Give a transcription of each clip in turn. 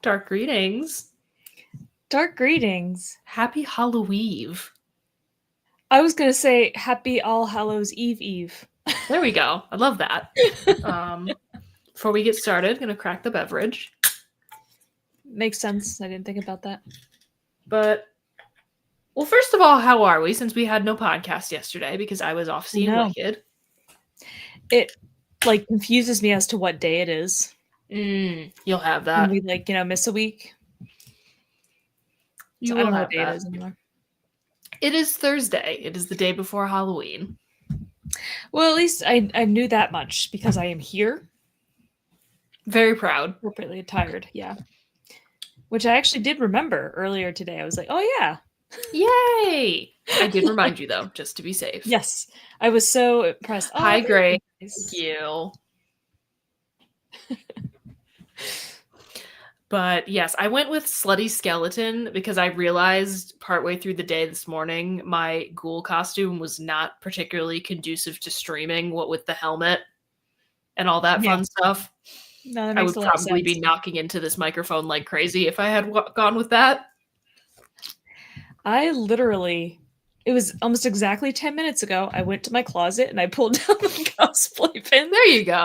Dark greetings. Dark greetings. Happy Halloween. I was going to say Happy All Hallows Eve. There we go. I love that. Before we get started, I'm going to crack the beverage. Makes sense. I didn't think about that. But, well, first of all, how are we? Since we had no podcast yesterday because I was off seeing Wicked. It, confuses me as to what day it is. You'll have that. And we, miss a week. So I don't know what day it is anymore. It is Thursday. It is the day before Halloween. Well, at least I knew that much because I am here. Very proud. Appropriately attired, yeah. Which I actually did remember earlier today. I was like, oh yeah. Yay! I did remind you though, just to be safe. Yes. I was so impressed. Oh, hi, Gray. Thank you. But yes, I went with Slutty Skeleton because I realized partway through the day this morning my ghoul costume was not particularly conducive to streaming, what with the helmet and all that fun stuff. No, that I makes would a lot probably of sense. be knocking into this microphone like crazy if I had gone with that. It was almost exactly 10 minutes ago. I went to my closet and I pulled down my cosplay pin. There you go.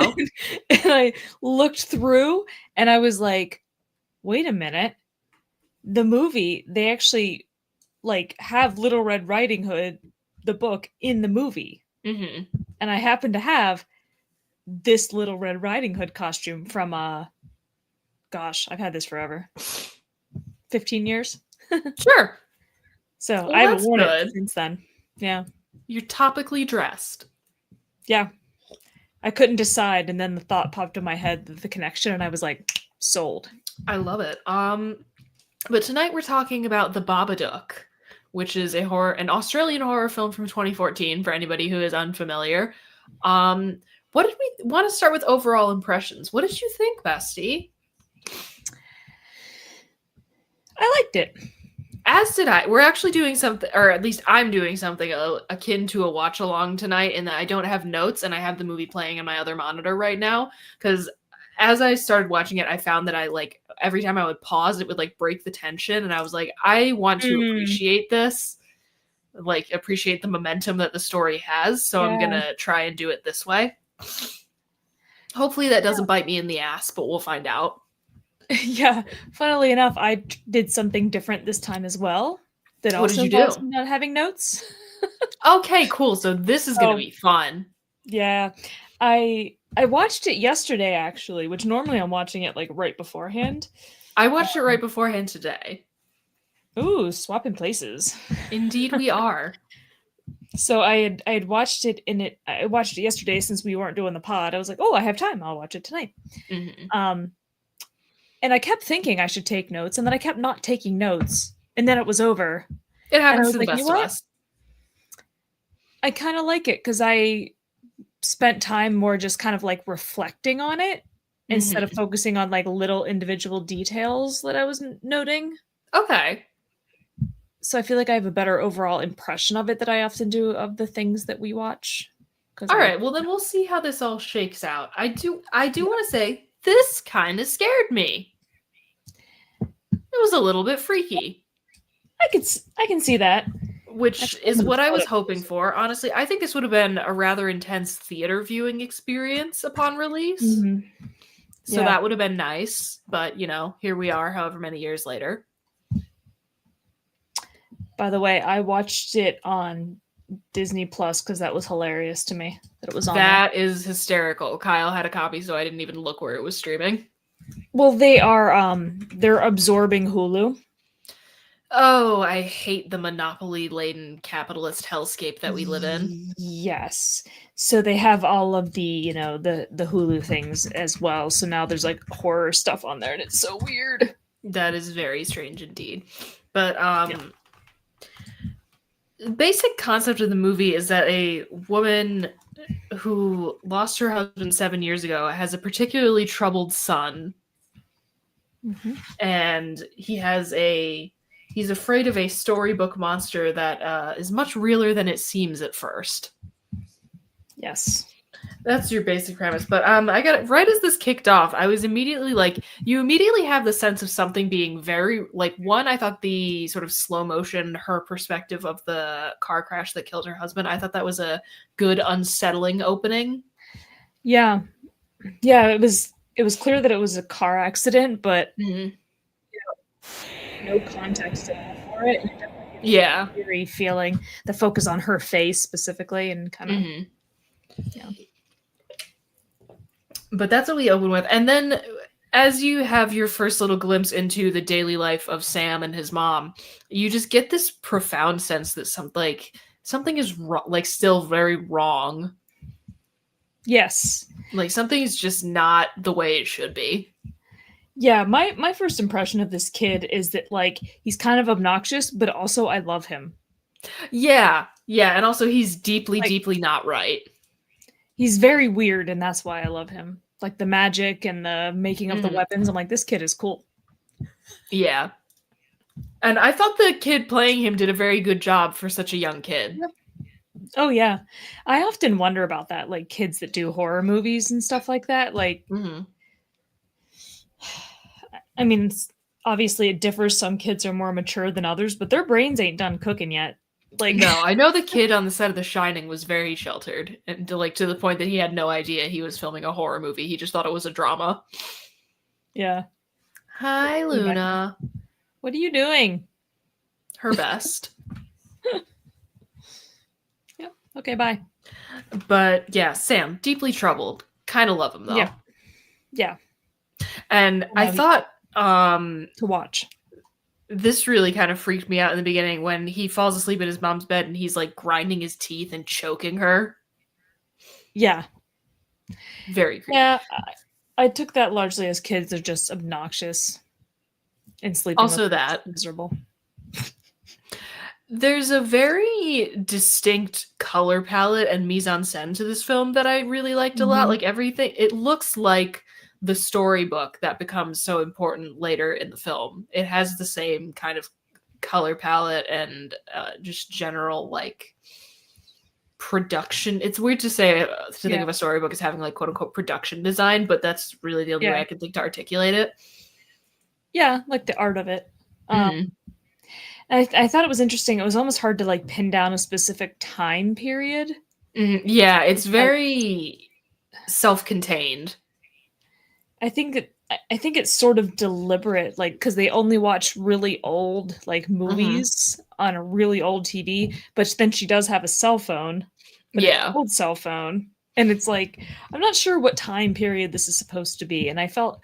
And I looked through and I was like, wait a minute. The movie, they actually have Little Red Riding Hood, the book, in the movie. Mm-hmm. And I happen to have this Little Red Riding Hood costume from, gosh, I've had this forever. 15 years? Sure. So I haven't worn it since then. Yeah. You're topically dressed. Yeah. I couldn't decide, and then the thought popped in my head, the connection, and I was like, sold. I love it. But tonight we're talking about The Babadook, which is an Australian horror film from 2014, for anybody who is unfamiliar. What did we want to start with overall impressions? What did you think, Bestie? I liked it. As did I. We're actually doing something, or at least I'm doing something akin to a watch along tonight, in that I don't have notes and I have the movie playing on my other monitor right now. Because as I started watching it, I found that I every time I would pause, it would break the tension, and I was like, I want to appreciate this, appreciate the momentum that the story has. So I'm gonna try and do it this way. Hopefully that doesn't bite me in the ass, but we'll find out. Yeah, funnily enough, I did something different this time as well. What did you do? Not having notes. Okay, cool. So this is gonna be fun. Yeah, I watched it yesterday actually, which normally I'm watching it right beforehand. I watched it right beforehand today. Ooh, swapping places. Indeed, we are. So I had watched it I watched it yesterday since we weren't doing the pod. I was like, oh, I have time. I'll watch it tonight. Mm-hmm. And I kept thinking I should take notes, and then I kept not taking notes, and then it was over. It happens to the best of us. I kind of like it because I spent time more just kind of reflecting on it instead of focusing on little individual details that I was noting. Okay. So I feel like I have a better overall impression of it that I often do of the things that we watch. All right, well then we'll see how this all shakes out. I do want to say this kind of scared me. It was a little bit freaky. I can see that. Which is what I was hoping for. Honestly, I think this would have been a rather intense theater viewing experience upon release. Mm-hmm. So that would have been nice. But, here we are however many years later. By the way, I watched it on Disney Plus because that was hilarious to me that it was on. That is hysterical. Kyle had a copy, so I didn't even look where it was streaming. Well, they're absorbing Hulu. Oh, I hate the monopoly-laden capitalist hellscape that we live in. Yes. So they have all of the, the Hulu things as well. So now there's horror stuff on there, and it's so weird. That is very strange indeed. But basic concept of the movie is that a woman who lost her husband 7 years ago has a particularly troubled son. Mm-hmm. And he's afraid of a storybook monster that is much realer than it seems at first. Yes. That's your basic premise. But I got it right as this kicked off. I was immediately like, you immediately have the sense of something being very like one. I thought the sort of slow motion, her perspective of the car crash that killed her husband. I thought that was a good, unsettling opening. Yeah. Yeah, it was clear that it was a car accident, but Mm-hmm. no context at all for it. And it definitely gives you Yeah. that eerie feeling, the focus on her face specifically, and kind of, Mm-hmm. yeah. But that's what we open with, and then as you have your first little glimpse into the daily life of Sam and his mom, you just get this profound sense that something is wrong, like still very wrong. Yes. Like something is just not the way it should be. Yeah, my first impression of this kid is that like he's kind of obnoxious, but also I love him. Yeah, yeah, and also he's deeply, Like deeply not right. he's very weird, and that's why I love him. Like the magic and the making of the Mhm. weapons. I'm like, this kid is cool. Yeah, and I thought the kid playing him did a very good job for such a young kid. Yep. Oh yeah. I often wonder about that, like kids that do horror movies and stuff like that. Like, Hmm. I mean, obviously it differs. Some kids are more mature than others, but their brains ain't done cooking yet. Like, No, I know the kid on the set of The Shining was very sheltered, and to the point that he had no idea he was filming a horror movie. He just thought it was a drama. yeah. Hi, Luna. What are you doing? Her best. Yep. Okay, bye. But yeah, Sam, deeply troubled. Kind of love him though. Yeah. Yeah. And I thought to watch. this really kind of freaked me out in the beginning when he falls asleep in his mom's bed and he's like grinding his teeth and choking her. Yeah. Very creepy. Yeah. I took that largely as kids are just obnoxious and sleeping. Also that. Miserable. There's a very distinct color palette and mise-en-scène to this film that I really liked a lot. Like everything, it looks like the storybook that becomes so important later in the film. It has the same kind of color palette and just general like production. It's weird to say think of a storybook as having like quote unquote production design, but that's really the only way I can think to articulate it. Yeah, like the art of it. I thought it was interesting. It was almost hard to like pin down a specific time period. Yeah, it's very self-contained. I think it's sort of deliberate, like because they only watch really old like movies on a really old TV, but then she does have a cell phone, but an old cell phone, and it's like I'm not sure what time period this is supposed to be, and I felt,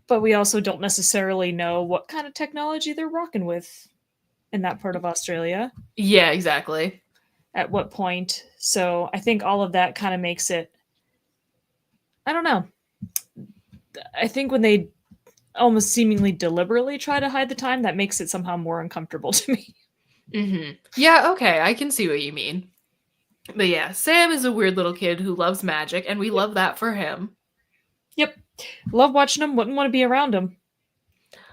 but we also don't necessarily know what kind of technology they're rocking with in that part of Australia. Yeah, exactly. At what point? So I think all of that kind of makes it. I don't know. I think when they almost seemingly deliberately try to hide the time, that makes it somehow more uncomfortable to me. Yeah, okay, I can see what you mean. But yeah, Sam is a weird little kid who loves magic, and we love that for him. Yep. Love watching him, wouldn't want to be around him.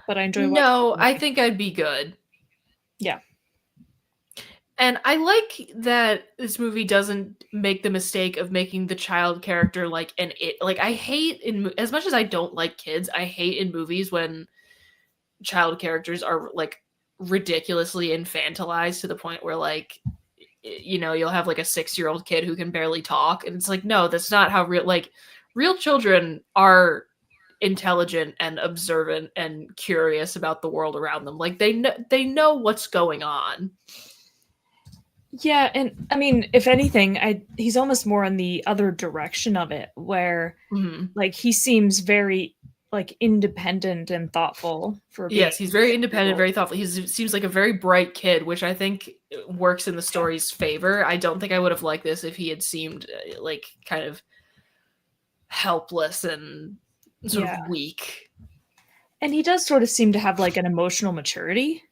But I enjoy watching him. No, I think I'd be good. Yeah. And I like that this movie doesn't make the mistake of making the child character like I hate as much as I don't like kids, I hate in movies when child characters are like ridiculously infantilized to the point where like you'll have like a 6-year-old kid who can barely talk, and it's like, no, that's not how real children are intelligent and observant and curious about the world around them. Like they know what's going on. Yeah, and I mean, if anything, he's almost more in the other direction of it, where like he seems very like independent and thoughtful for being. Yes, he's very independent, very thoughtful. He seems like a very bright kid, which I think works in the story's favor. I don't think I would have liked this if he had seemed like kind of helpless and sort of weak. And he does sort of seem to have like an emotional maturity.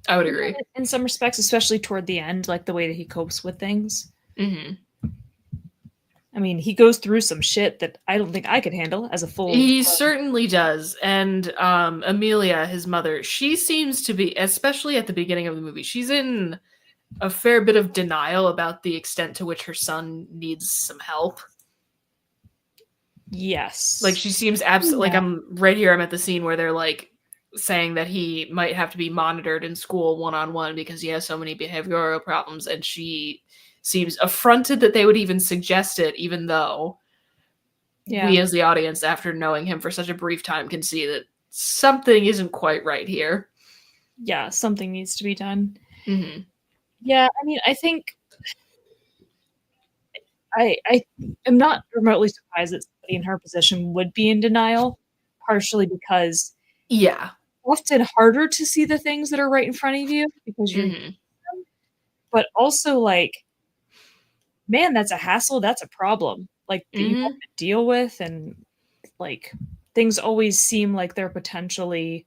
I would agree. In some respects, especially toward the end, like the way that he copes with things. I mean, he goes through some shit that I don't think I could handle as a full. He certainly does. And Amelia, his mother, she seems to be, especially at the beginning of the movie, she's in a fair bit of denial about the extent to which her son needs some help. Yes. Like she seems absolutely like I'm right here. I'm at the scene where they're like saying that he might have to be monitored in school one-on-one because he has so many behavioral problems, and she seems affronted that they would even suggest it, even though we as the audience, after knowing him for such a brief time, can see that something isn't quite right here. Yeah, something needs to be done. Mm-hmm. Yeah, I mean, I think I am not remotely surprised that somebody in her position would be in denial, partially because Yeah. often harder to see the things that are right in front of you because you're Mm-hmm. but also like, man, that's a hassle, that's a problem, like, that you have Mm-hmm. to deal with, and, like, things always seem like they're potentially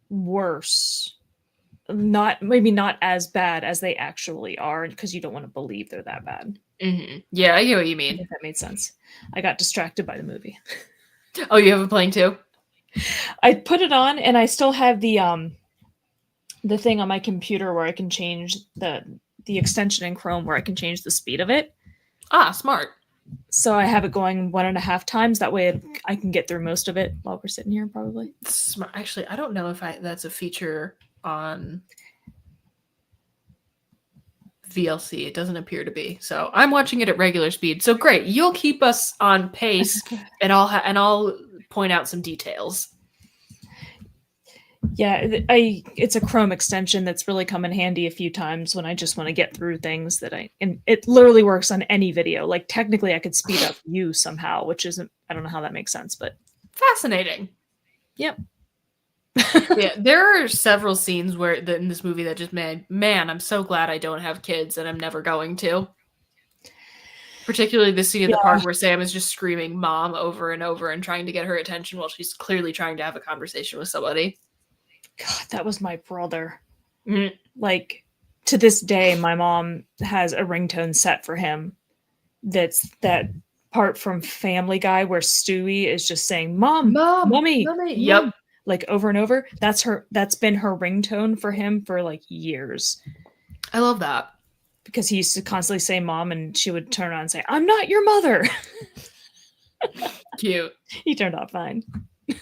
worse. Maybe not as bad as they actually are, because you don't wanna believe they're that bad. Mm-hmm. Yeah, I get what you I mean. think that made sense. I got distracted by the movie. Oh, you have a playing too? I put it on, and I still have the thing on my computer where I can change the extension in Chrome where I can change the speed of it. Ah, smart. So I have it going 1.5 times. That way I can get through most of it while we're sitting here, probably. Smart. Actually, I don't know if that's a feature on VLC. It doesn't appear to be. So I'm watching it at regular speed. So great. You'll keep us on pace, and I'll point out some details. Yeah, it's a Chrome extension that's really come in handy a few times when I just want to get through things and it literally works on any video. Like technically I could speed up you somehow, which isn't, I don't know how that makes sense, but Fascinating. yep. Yeah, there are several scenes where in this movie that just man, I'm so glad I don't have kids and I'm never going to. Particularly the scene at the Yeah. park where Sam is just screaming "mom" over and over and trying to get her attention while she's clearly trying to have a conversation with somebody. God, that was my brother. Mm. Like to this day, my mom has a ringtone set for him. That's that part from Family Guy where Stewie is just saying, "Mom, Mom, mommy, mommy. mom," Yep. like over and over. That's been her ringtone for him for like years. I love that. Because he used to constantly say mom, and she would turn around and say, "I'm not your mother." Cute. He turned out fine.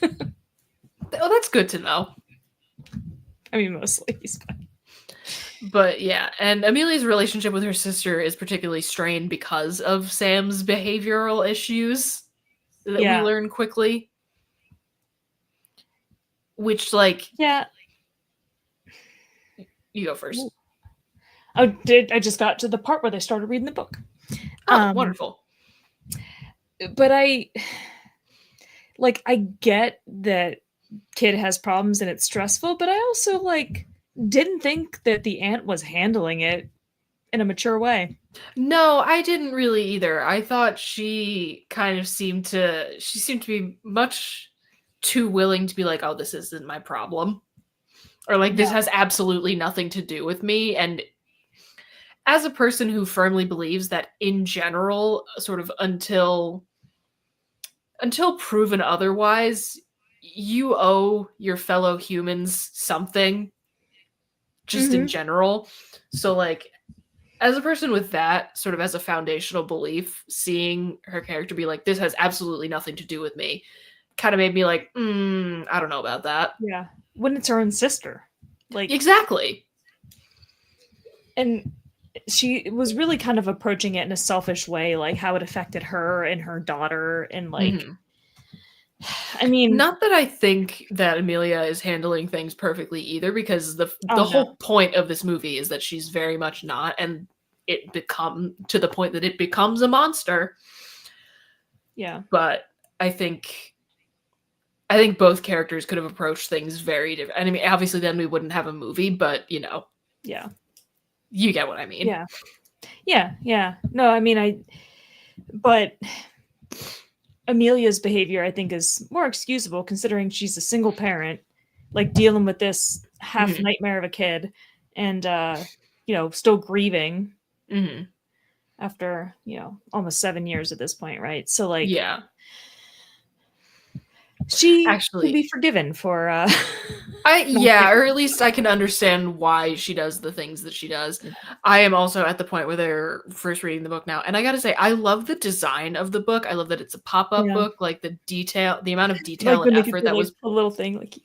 Oh, that's good to know. I mean, mostly he's fine. But yeah, and Amelia's relationship with her sister is particularly strained because of Sam's behavioral issues that we learn quickly. Which, like, yeah, you go first. I just got to the part where they started reading the book. Oh, wonderful. But I get that kid has problems and it's stressful, but I also didn't think that the aunt was handling it in a mature way. No, I didn't really either. I thought she kind of seemed to be much too willing to be like, "Oh, this isn't my problem." Or like, "This has absolutely nothing to do with me." And as a person who firmly believes that in general, sort of until proven otherwise, you owe your fellow humans something just in general. So like, as a person with that sort of as a foundational belief, seeing her character be like, "This has absolutely nothing to do with me," kind of made me like, I don't know about that. Yeah. When it's her own sister. Like, exactly. And she was really kind of approaching it in a selfish way, like how it affected her and her daughter. And I mean, not that I think that Amelia is handling things perfectly either, because the whole point of this movie is that she's very much not, and it become to the point that it becomes a monster. Yeah. But I think both characters could have approached things very different. I mean, obviously then we wouldn't have a movie, but yeah. You get what I mean. Yeah. Yeah. Yeah. No, I mean, but Amelia's behavior, I think, is more excusable considering she's a single parent, like dealing with this half nightmare of a kid and, still grieving after, almost 7 years at this point. Right. So yeah. She can Actually, be forgiven for not yeah, getting or at least I can understand why she does the things that she does. it. I am also at the point where they're first reading the book now, and I gotta say, I love the design of the book. I love that it's a pop-up Yeah. book, like the amount of detail Like and when they could effort do that like was a little thing like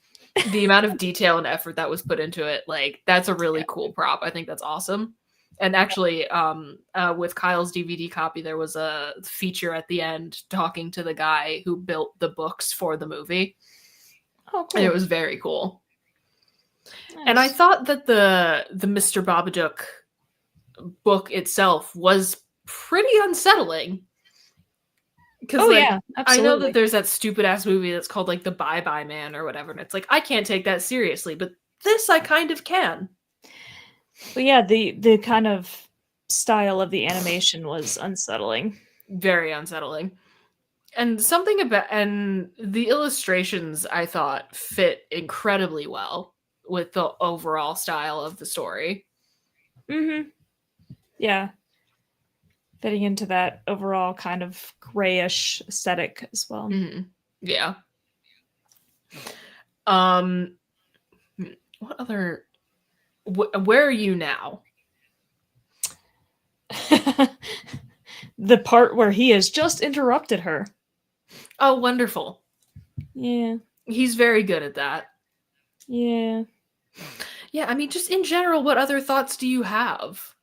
the amount of detail and effort that was put into it, like that's a yeah. really cool prop. I think that's awesome. And actually, with Kyle's DVD copy, there was a feature at the end talking to the guy who built the books for the movie, Oh, and it cool. was very cool. And I Nice. thought that the Mr. Babadook book itself was pretty unsettling because, Oh like, yeah, I know that absolutely. there's that stupid ass movie that's called like The Bye Bye Man or whatever, and it's like I can't take that seriously, but this I kind of can. But yeah, the kind of style of the animation was unsettling. Very unsettling. And something about and the illustrations I thought fit incredibly well with the overall style of the story. Mhm. Yeah, fitting into that overall kind of grayish aesthetic as well. Mhm. Yeah. Um what other where are you now? The part where he has just interrupted her. Oh, wonderful. Yeah. He's very good at that. Yeah. Yeah, I mean, just in general, what other thoughts do you have?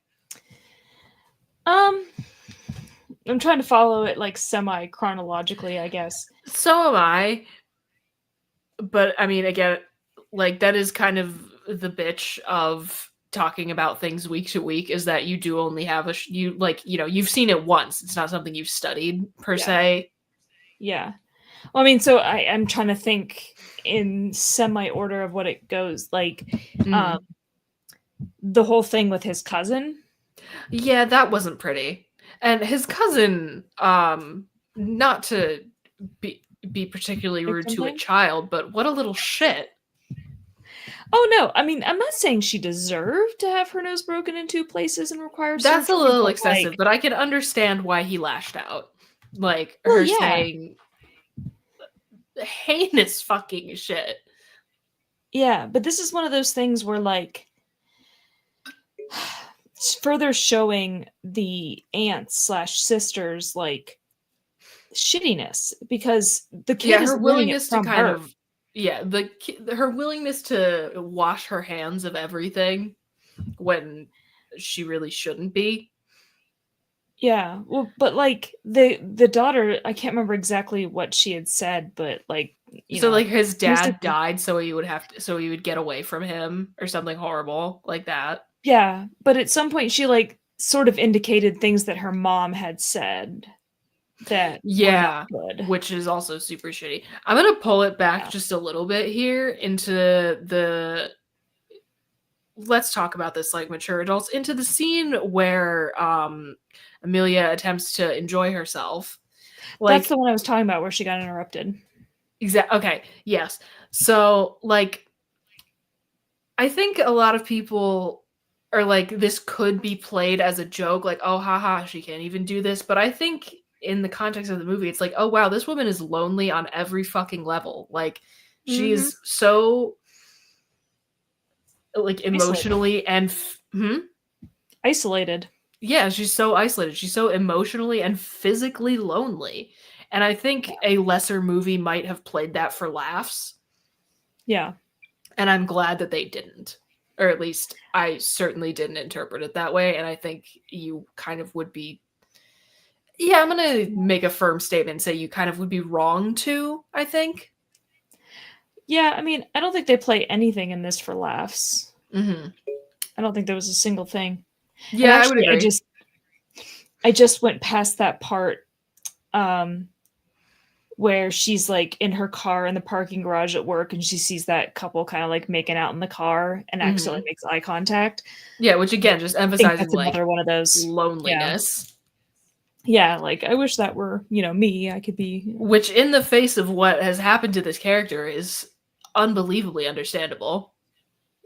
Um, I'm trying to follow it like semi chronologically, I guess. So am I, but I mean, again, like that is kind of the bitch of talking about things week to week is that you do only have you like, you've seen it once. It's not something you've studied per Yeah. se. Yeah. Well, I mean, so I'm trying to think in semi order of what it goes. Like, um, Mhm. the whole thing with his cousin. Yeah, that wasn't pretty. And his cousin, not to be particularly rude Victim to a thing. child, but what a little shit. Oh no, I mean, I'm not saying she deserved to have her nose broken in two places and require That's a surgery, little but excessive, like, but I can understand why he lashed out. Like well, her yeah, saying heinous fucking shit. yeah, but this is one of those things where like it's further showing the aunts slash sisters like shittiness because the kid Yeah, is her learning it willingness to from kind her. of yeah, her willingness to wash her hands of everything when she really shouldn't be. Yeah, well, but like the daughter, I can't remember exactly what she had said, but like, So like his dad basically, died so he would get away from him or something horrible like that. yeah, but at some point she like sort of indicated things that her mom had said that were not Yeah, good. which is also super shitty. I'm gonna pull it back Yeah. just a little bit here into the let's talk about this like mature adults into the scene where Amelia attempts to enjoy herself. That's Like the one I was talking about where she got interrupted. okay, yes. So like I think a lot of people are like this could be played as a joke like oh haha she can't even do this, but I think in the context of the movie it's like oh wow this woman is lonely on every fucking level. Like she Mhm. is so like Isolated. emotionally and Isolated. yeah, she's so isolated. She's so emotionally and physically lonely. And I think a lesser movie might have played that for laughs. Yeah. And I'm glad that they didn't. Or at least I certainly didn't interpret it that way. And I think you kind of would be. Yeah, I'm going to make a firm statement and say you kind of would be wrong to, I think. Yeah, I mean, I don't think they play anything in this for laughs. Hmm. I don't think there was a single thing. And Yeah, I would actually, agree. I just went past that part um where she's like in her car in the parking garage at work and she sees that couple kind of like making out in the car and accidentally Hmm. makes eye contact. Yeah, which again, just I think emphasizing that's like another one of those. Yeah. loneliness. Yeah, like I wish that were, me. I could be. Which in the face of what has happened to this character is unbelievably understandable.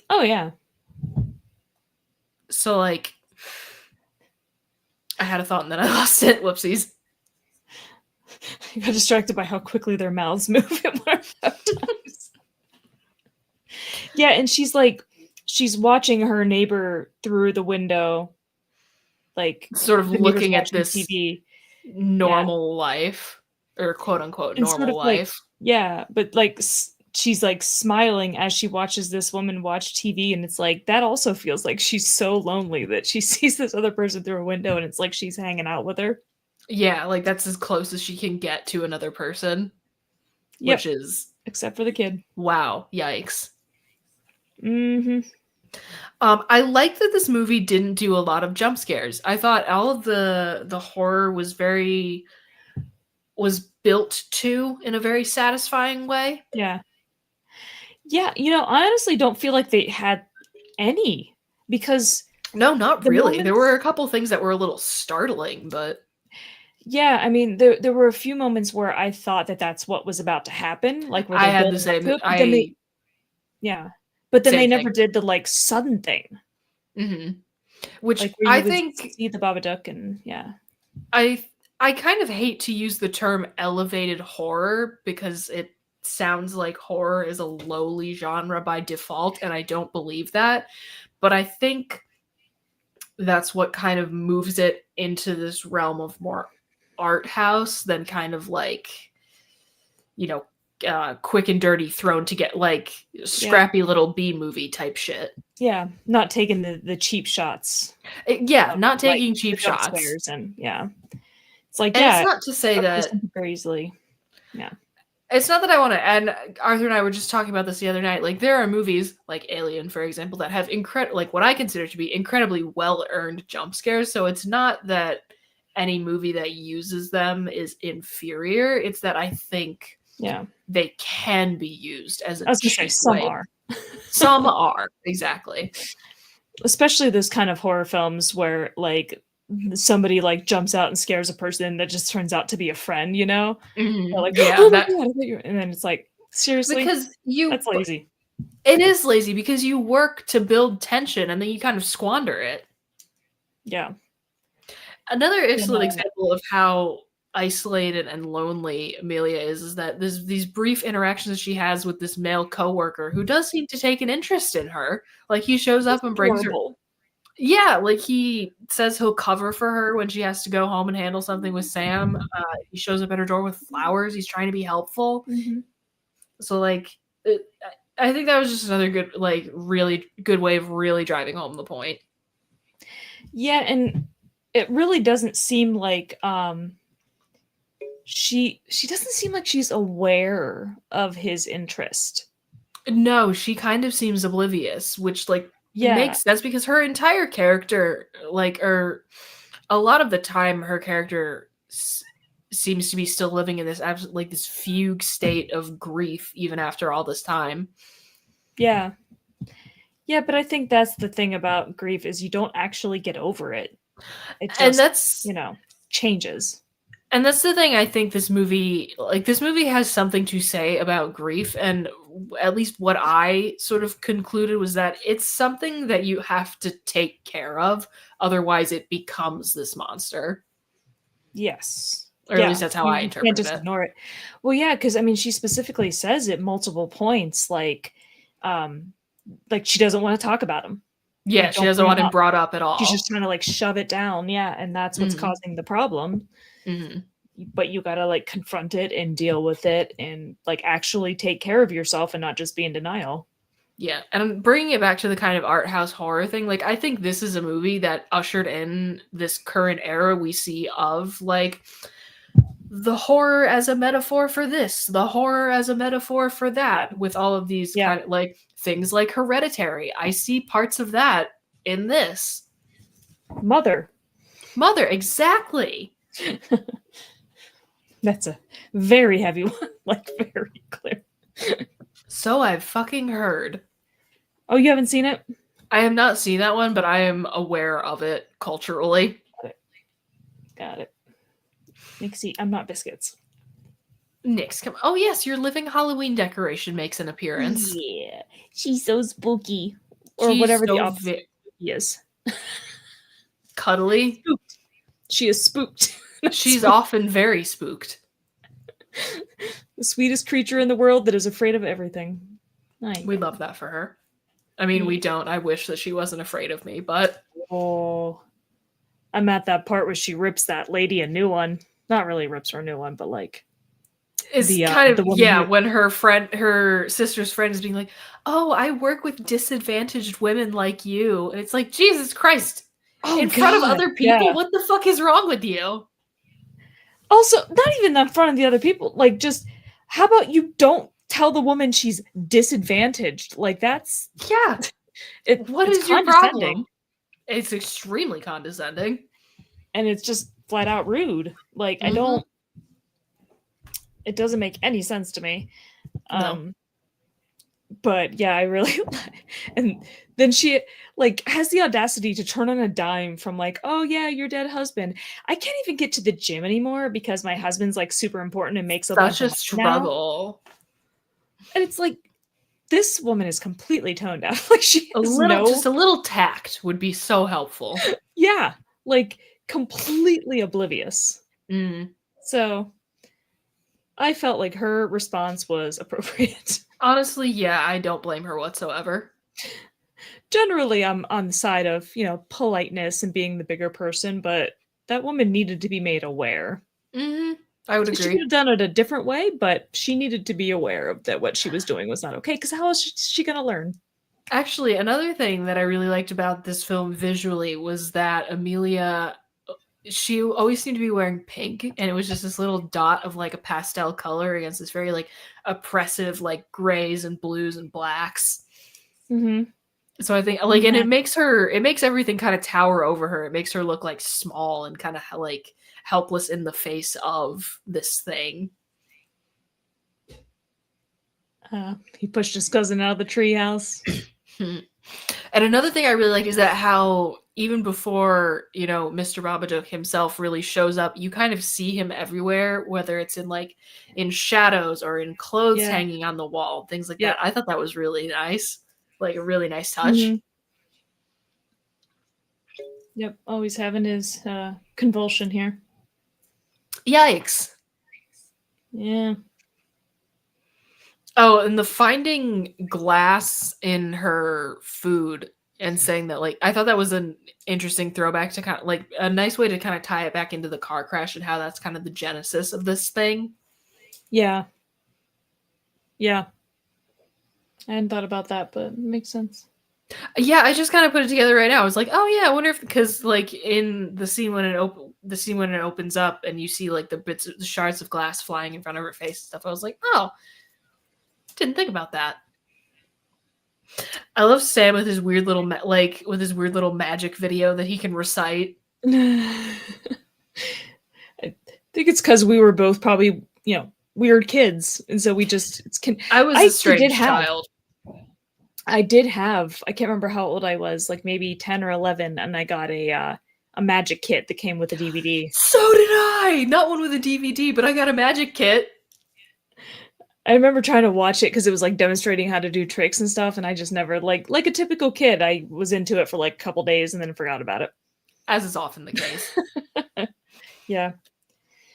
Oh yeah. So like I had a thought and then I lost it. Whoopsies. I got distracted by how quickly their mouths move at one time. Yeah, and she's watching her neighbor through the window, like Sort of the neighbor's looking at watching this TV. Yeah, normal life, or quote unquote and sort normal of like, life. yeah, but like she's like smiling as she watches this woman watch TV, and it's like that also feels like she's so lonely that she sees this other person through a window, and it's like she's hanging out with her. Yeah, like that's as close as she can get to another person, which Yep, is except for the kid. wow, yikes. Mm-hmm. I like that this movie didn't do a lot of jump scares. I thought all of the horror was built to in a very satisfying way. Yeah. Yeah, I honestly don't feel like they had any because No, not the really. There were moments a couple things that were a little startling, but yeah, I mean, there were a few moments where I thought that that's what was about to happen, like, where I they're had the building up same. to it, but then they I yeah, but then they Same never thing. did the, like, sudden thing, hmm Which like, where I you would think see the Babadook and yeah. I I kind of hate to use the term elevated horror because it sounds like horror is a lowly genre by default, and I don't believe that. But I think that's what kind of moves it into this realm of more art house than kind of like, you know, quick and dirty thrown to get like Yeah, scrappy little B movie type shit. yeah, not taking the cheap shots Yeah, of, not like, taking the cheap jump shots. scares and yeah. It's like, And it's yeah, not to say jump scares that can be very easily yeah. it's not that I want to, and Arthur and I were just talking about this the other night. Like, there are movies like Alien, for example, that have like what I consider to be incredibly well earned jump scares. So it's not that any movie that uses them is inferior. It's that I think Yeah. they can be used as a I was gonna say cheap some way. are. Some are, exactly. Especially those kind of horror films where, like, somebody, like, jumps out and scares a person that just turns out to be a friend, you know? They're like, Yeah, "Oh my that god, I thought you were" and then it's like, "Seriously? because you, That's lazy." it is lazy because you work to build tension and then you kind of squander it. Yeah. Another Yeah, excellent no. example of how isolated and lonely Amelia is that these brief interactions she has with this male coworker who does seem to take an interest in her. Like he shows It's up and brings her. adorable. Yeah, like he says he'll cover for her when she has to go home and handle something with Sam. He shows up at her door with flowers. He's trying to be helpful. Mhm. So like, I think that was just another good, like, really good way of really driving home the point. Yeah, and it really doesn't seem like, she doesn't seem like she's aware of his interest. No, she kind of seems oblivious, which like Yeah. makes sense because her entire character, like, or a lot of the time, her character seems to be still living in this absolute like this fugue state of grief even after all this time. Yeah. Yeah, but I think that's the thing about grief is you don't actually get over it. It And just, that's changes. and that's the thing. I think this movie has something to say about grief, and at least what I sort of concluded was that it's something that you have to take care of, otherwise it becomes this monster. Yes. Or at Yeah. least that's how I You can't interpreted just it. ignore it. Well, yeah, because I mean, she specifically says at multiple points, like she doesn't want to talk about him. Yeah, Like, she don't doesn't bring want him him up. brought up at She's all. just trying to like shove it down. Yeah, and that's what's hmm causing the problem. hmm But you gotta like confront it and deal with it and like actually take care of yourself and not just be in denial. Yeah, and I'm bringing it back to the kind of art house horror thing. Like, I think this is a movie that ushered in this current era we see of like the horror as a metaphor for this, the horror as a metaphor for that, with all of these Yeah. kind of like things like Hereditary. I see parts of that in this. Mother. Mother, exactly. That's a very heavy one, like very clear. So I've fucking heard. Oh, you haven't seen it? I have not seen that one, but I am aware of it culturally. Got it. Nixie, I'm not biscuits. Nix, come. Oh yes, your living Halloween decoration makes an appearance. Yeah, she's so spooky, or She's whatever the so opposite is. cuddly. Spooked. She is spooked. She's Spooked. often very spooked. The sweetest creature in the world that is afraid of everything. We love that for her. I mean, we don't. I wish that she wasn't afraid of me, but Oh, I'm at that part where she rips that lady a new one. Not really rips her a new one, but like it's kind of, the woman yeah, who, when her sister's friend is being like, "Oh, I work with disadvantaged women like you," and it's like, Jesus Christ, oh in front of god, other people, yeah. what the fuck is wrong with you? Also, not even in front of the other people. Like, just how about you don't tell the woman she's disadvantaged? Like, that's Yeah, what it's is your condescending, problem? It's extremely condescending. and it's just flat out rude. Like, I Mm-hmm. don't. It doesn't make any sense to me. No, Um, but yeah, I really and then she like has the audacity to turn on a dime from like, oh yeah, your dead husband. I can't even get to the gym anymore because my husband's like super important and makes a such bunch a of money now. struggle. And it's like this woman is completely toned down. Like she has Just no, a little tact would be so helpful. yeah, like completely oblivious. Mm. So I felt like her response was appropriate. Honestly, yeah, I don't blame her whatsoever. Generally, I'm on the side of, politeness and being the bigger person, but that woman needed to be made aware. Mm-hmm. I would She could agree. have done it a different way, but she needed to be aware of that what she was doing was not okay. Because how else is she going to learn? Actually, another thing that I really liked about this film visually was that Amelia, she always seemed to be wearing pink, and it was just this little dot of like a pastel color against this very like oppressive like grays and blues and blacks. Mm-hmm. So I think like, and it makes everything kind of tower over her. It makes her look like small and kind of like helpless in the face of this thing. He pushed his cousin out of the treehouse. And another thing I really like is that how even before, Mr. Babadook himself really shows up, you kind of see him everywhere, whether it's in like in shadows or in clothes Yeah. hanging on the wall, things like Yep. that. I thought that was really nice. Like a really nice touch. Mm-hmm. Yep. Always having his convulsion here. Yikes. Yeah. Oh, and the finding glass in her food and saying that, like, I thought that was an interesting throwback to kind of like a nice way to kind of tie it back into the car crash and how that's kind of the genesis of this thing. Yeah. Yeah. I hadn't thought about that, but it makes sense. Yeah, I just kind of put it together right now. I was like, oh yeah, I wonder if because like in the scene when it opens up and you see like the shards of glass flying in front of her face and stuff. I was like, oh, didn't think about that. I love Sam with his weird little magic video that he can recite. I think it's because we were both probably, weird kids, and so we just I was a strange child. I did have, I can't remember how old I was, like maybe 10 or 11, and I got a magic kit that came with a DVD. So did I. Not one with a DVD, but I got a magic kit. I remember trying to watch it because it was like demonstrating how to do tricks and stuff, and I just never like a typical kid. I was into it for like a couple days and then forgot about it. As is often the case. Yeah.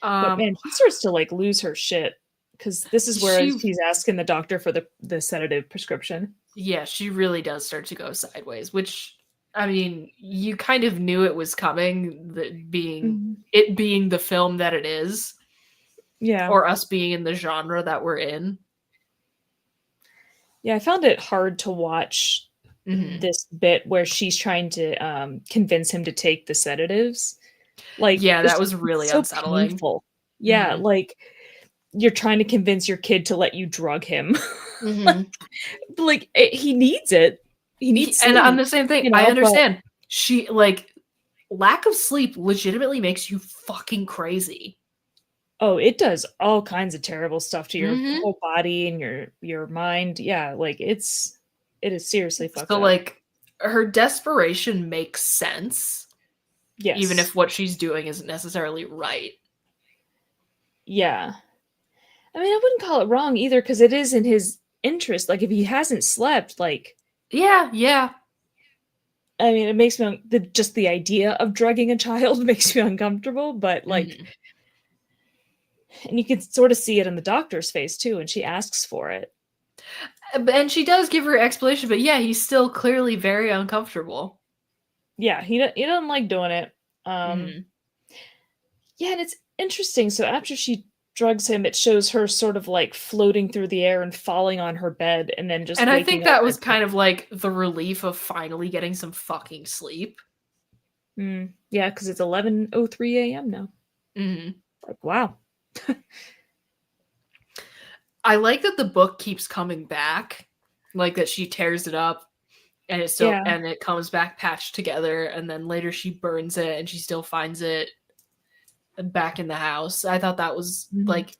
But man, she starts to like lose her shit because this is where he's asking the doctor for the sedative prescription. Yeah, she really does start to go sideways, which I mean, you kind of knew it was coming, that it being the film that it is. Yeah. Or us being in the genre that we're in. Yeah, I found it hard to watch this bit where she's trying to convince him to take the sedatives. Like, yeah, that was really so unsettling. Painful. Yeah, like you're trying to convince your kid to let you drug him. Like he needs it. He needs sleep, and I'm the same thing. I understand. She like lack of sleep legitimately makes you fucking crazy. Oh, it does all kinds of terrible stuff to your whole body and your mind. Yeah, like it is seriously fucked up. So like her desperation makes sense. Yes. Even if what she's doing isn't necessarily right. Yeah. I mean, I wouldn't call it wrong either because it is in his interest. Like if he hasn't slept, like yeah. I mean, it makes me just the idea of drugging a child makes me uncomfortable, but like And you can sort of see it in the doctor's face too, and she asks for it. And she does give her explanation, but yeah, he's still clearly very uncomfortable. Yeah, he doesn't like doing it. Mhm. Yeah, and it's interesting. So after she drugs him, it shows her sort of like floating through the air and falling on her bed, and then just And I waking think up. that was kind of like the relief of finally getting some fucking sleep. Yeah, because it's 11:03 a.m. now. Mhm. Like, wow. I like that the book keeps coming back, like that she tears it up and it still Yeah. and it comes back patched together, and then later she burns it and she still finds it back in the house. I thought that was Mhm. like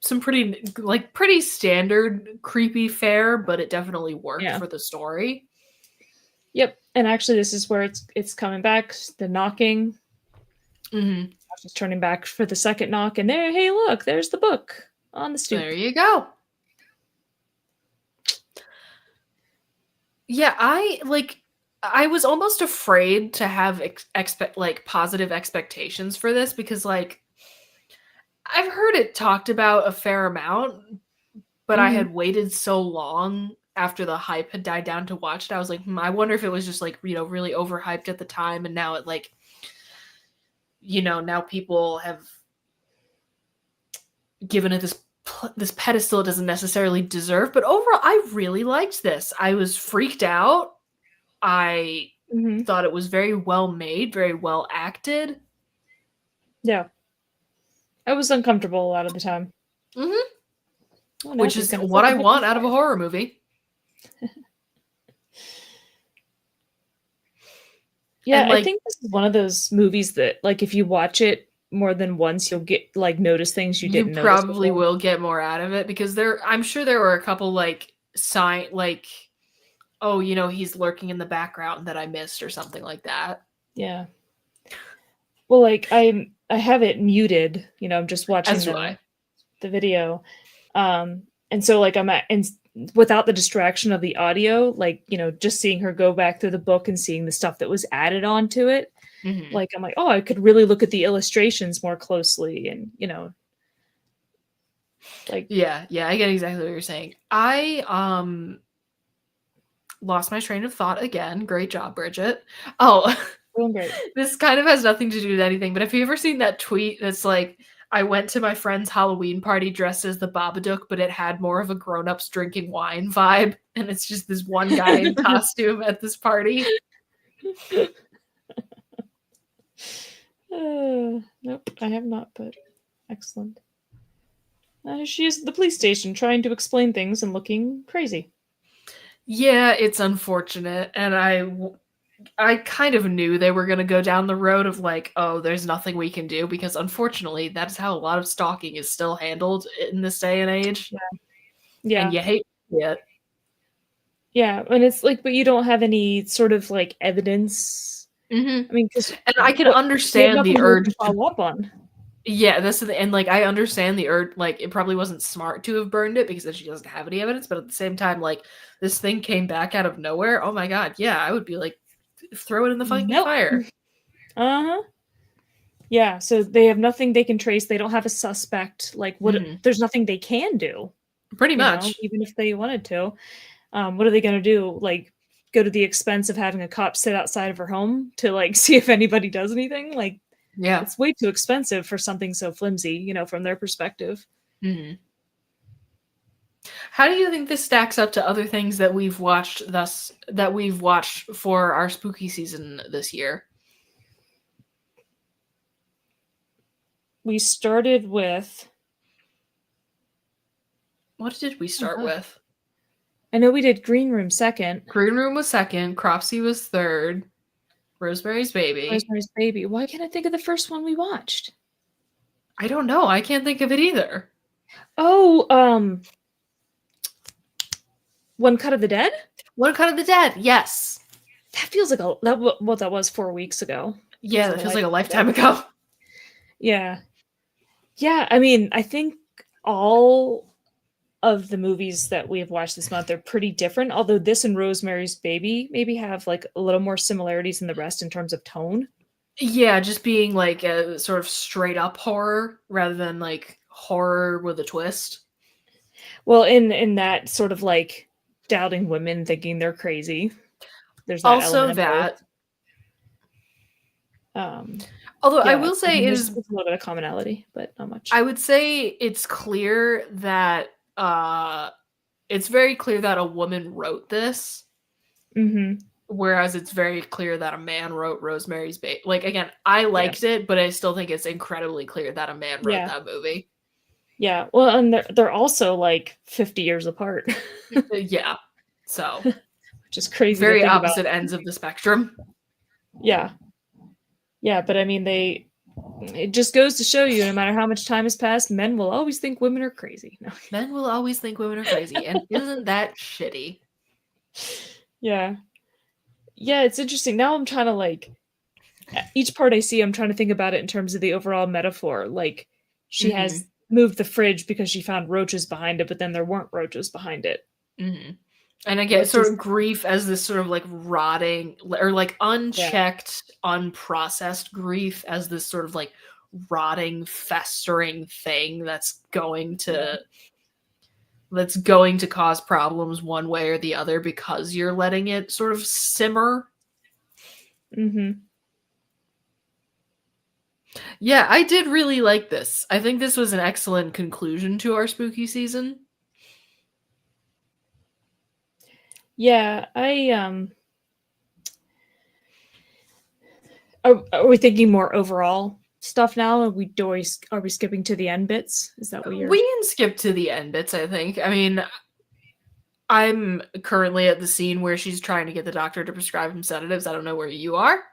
some pretty standard creepy fare, but it definitely worked Yeah. for the story. Yep. And actually, this is where it's coming back. The knocking. Mm-hmm. She's turning back for the second knock, and there, hey, look, there's the book on the stoop. There you go. Yeah, I was almost afraid to have positive expectations for this because like I've heard it talked about a fair amount, but I Mm-hmm. had waited so long after the hype had died down to watch it. I was like, I wonder if it was just like, really overhyped at the time and now it like now people have given it this pedestal it doesn't necessarily deserve, but overall I really liked this. I was freaked out. I Mm-hmm. thought it was very well made, very well acted. Yeah. I was uncomfortable a lot of the time. Mm-hmm. Oh, now Which she's is gonna what suck I a dick want out of a inside. horror movie. Yeah, And I like think this is one of those movies that, like, if you watch it more than once, you'll get like notice things you you didn't notice probably before. will get more out of it because I'm sure there were a couple like oh, he's lurking in the background that I missed or something like that. Yeah. Well, like I have it muted. I'm just watching As do the I. the video, and so like I'm at and without the distraction of the audio, like just seeing her go back through the book and seeing the stuff that was added on to it, Mm-hmm. like I'm like, oh, I could really look at the illustrations more closely, and like Yeah, I get exactly what you're saying. I lost my train of thought again. Great job, Bridget. Oh, doing great. this kind of has nothing to do with anything, but have you ever seen that tweet that's like, I went to my friend's Halloween party dressed as the Babadook, but it had more of a grown-ups drinking wine vibe, and it's just this one guy in costume at this party. Nope, I have not, but excellent. She's at the police station trying to explain things and looking crazy. Yeah, it's unfortunate, and I kind of knew they were going to go down the road of like, oh, there's nothing we can do because unfortunately, that's how a lot of stalking is still handled in this day and age. Yeah. And Yeah. you hate it. Yeah, and it's like, but you don't have any sort of like evidence. Mm-hmm. I mean, because And I can what they have understand the nothing to urge even to, follow up on. yeah, and like I understand the urge, like it probably wasn't smart to have burned it because then she doesn't have any evidence, but at the same time, like this thing came back out of nowhere. Oh my god, yeah, I would be like, throw it in the fucking Nope. fire. Uh-huh. Yeah, so they have nothing they can trace. They don't have a suspect. Like, Mm-hmm. there's nothing they can do, Pretty much. even if they wanted to. What are they going to do? Like, go to the expense of having a cop sit outside of her home to, like, see if anybody does anything? Like, Yeah. it's way too expensive for something so flimsy, from their perspective. Mm-hmm. How do you think this stacks up to other things that we've watched for our spooky season this year? We started with... What did we start with? I know we did Green Room second. Green Room was second. Cropsy was third. Rosemary's Baby. Rosemary's Baby. Why can't I think of the first one we watched? I don't know. I can't think of it either. Oh, One Cut of the Dead? One Cut of the Dead. Yes. That feels like that was 4 weeks ago. Yeah, that feels like a lifetime ago. Yeah. Yeah, I mean, I think all of the movies that we have watched this month are pretty different, although this and Rosemary's Baby maybe have like a little more similarities than the rest in terms of tone. Yeah, just being like a sort of straight up horror rather than like horror with a twist. Well, in that sort of like doubting women, thinking they're crazy. There's that Also element of that, both. although I Yeah, will say it there's is, a little bit of commonality, but not much. I would say it's clear that it's very clear that a woman wrote this, Mm-hmm. whereas it's very clear that a man wrote Rosemary's Baby. Like, again, I Yeah. liked it, but I still think it's incredibly clear that a man wrote Yeah. that movie. Yeah. Well, and they're also like 50 years apart, Yeah. So, which is crazy to very think about. opposite ends of the spectrum. Yeah. Yeah, but I mean, it just goes to show you, no matter how much time has passed, men will always think women are crazy. No. Men will always think women are crazy, and isn't that shitty? Yeah. Yeah, it's interesting. Now I'm trying to like each part I see, I'm trying to think about it in terms of the overall metaphor. Like she has moved the fridge because she found roaches behind it, but then there weren't roaches behind it. Mm-hmm. And I get What sort does of grief as this sort of like rotting or like unchecked, unprocessed grief as this sort of like rotting, festering thing that's going to cause problems one way or the other because you're letting it sort of simmer. Mm-hmm. Yeah, I did really like this. I think this was an excellent conclusion to our spooky season. Yeah, are we thinking more overall stuff now? Are we skipping to the end bits? Is that what you're We can skip to the end bits, I think. I mean, I'm currently at the scene where she's trying to get the doctor to prescribe him sedatives. I don't know where you are.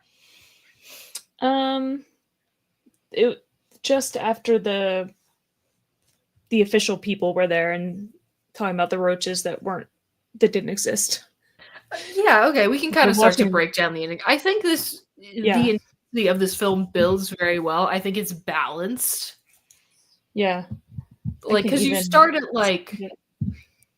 It just after the official people were there and talking about the roaches that didn't exist. Yeah, okay, we can kind of start to watching. break down the ending. I think the intensity of this film builds very well. I think it's balanced. Yeah. Like, because you start at like,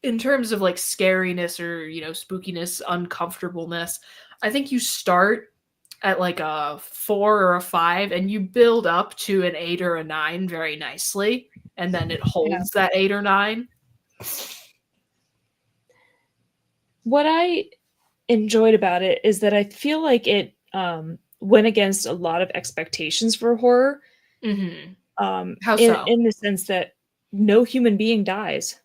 in terms of like scariness or, you know, spookiness, uncomfortableness, I think you start at like a 4 or a 5 and you build up to an 8 or a 9 very nicely, and then it holds that 8 or 9. What I enjoyed about it is that I feel like it went against a lot of expectations for horror. Mm-hmm. How so? In the sense that no human being dies.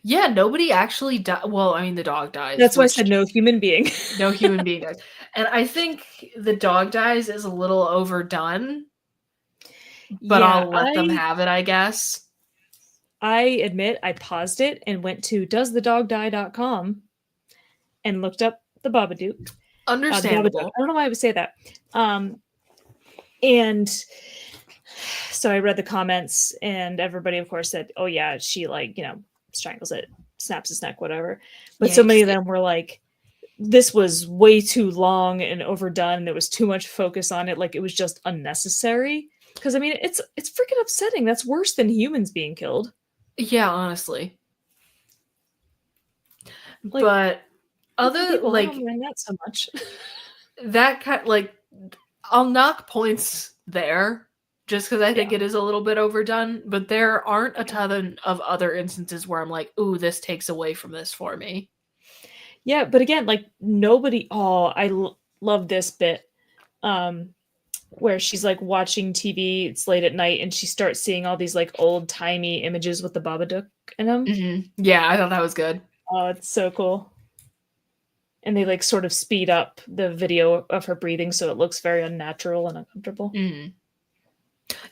Yeah, nobody actually died. Well, I mean, the dog dies. That's why I said no human being. No human being dies. And I think the dog dies is a little overdone, but I'll let them have it, I guess. I admit I paused it and went to doesthedogdie.com and looked up the Babadook. Understandable. I don't know why I would say that. And so I read the comments, and everybody, of course, said, "Oh yeah, she like strangles it, snaps its neck, whatever." But so many of them were like, "This was way too long and overdone. And there was too much focus on it. Like it was just unnecessary." Because I mean, it's freaking upsetting. That's worse than humans being killed. Yeah, honestly. Like, but other like I don't mind that so much. That kind like I'll knock points there just because I think it is a little bit overdone, but there aren't a ton of other instances where I'm like, ooh, this takes away from this for me. Yeah, but again, like nobody. Oh, I love this bit. Where she's like watching TV, it's late at night, and she starts seeing all these like old timey images with the Babadook in them. Mm-hmm. Yeah, I thought that was good. Oh, it's so cool. And they like sort of speed up the video of her breathing so it looks very unnatural and uncomfortable. Mm-hmm.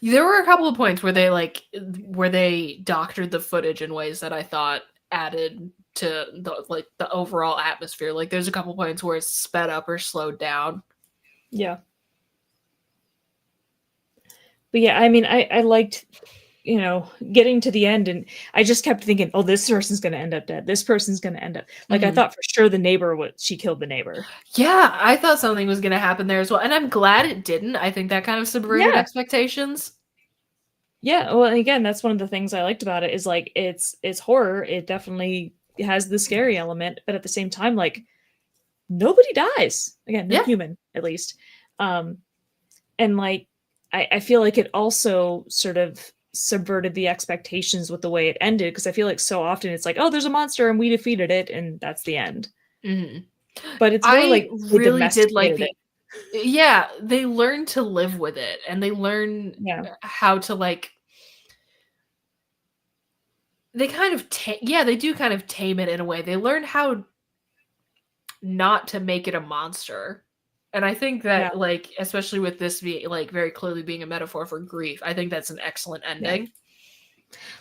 There were a couple of points where they doctored the footage in ways that I thought added to the overall atmosphere. Like there's a couple points where it's sped up or slowed down. Yeah. But yeah, I mean, I liked, getting to the end, and I just kept thinking, oh, this person's going to end up dead. This person's going to end up. Like, I thought for sure she killed the neighbor. Yeah, I thought something was going to happen there as well. And I'm glad it didn't. I think that kind of subverted expectations. Yeah, well, again, that's one of the things I liked about it is, like, it's horror. It definitely has the scary element, but at the same time, like, nobody dies. Again, no human, at least. And, like, I feel like it also sort of subverted the expectations with the way it ended, because I feel like so often it's like, oh, there's a monster and we defeated it and that's the end. Mhm. But it's more I like they really did like domesticated it. the yeah, they learn to live with it, and they learn Yeah. how to, like they kind of yeah, they do kind of tame it in a way. They learn how not to make it a monster. And I think Yeah. that, like, especially with this being, like, very clearly being a metaphor for grief, I think that's an excellent Yeah. ending.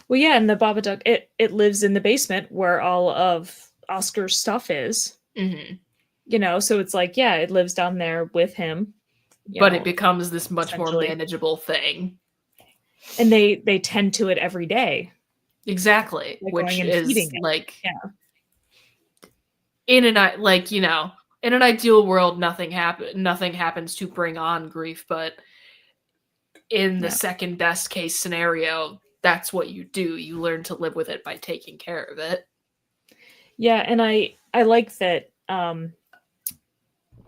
Well, yeah, and the Babadook, it lives in the basement where all of Oscar's stuff is. Mhm. So it's like, yeah, it lives down there with him, But it becomes this much more essentially. manageable thing. And they tend to it every day. Exactly, By which going and is, feeding it. like Yeah. in an like, in an ideal world, nothing happens to bring on grief, but in the Yeah. second best case scenario, that's what you do. You learn to live with it by taking care of it. Yeah, and I like that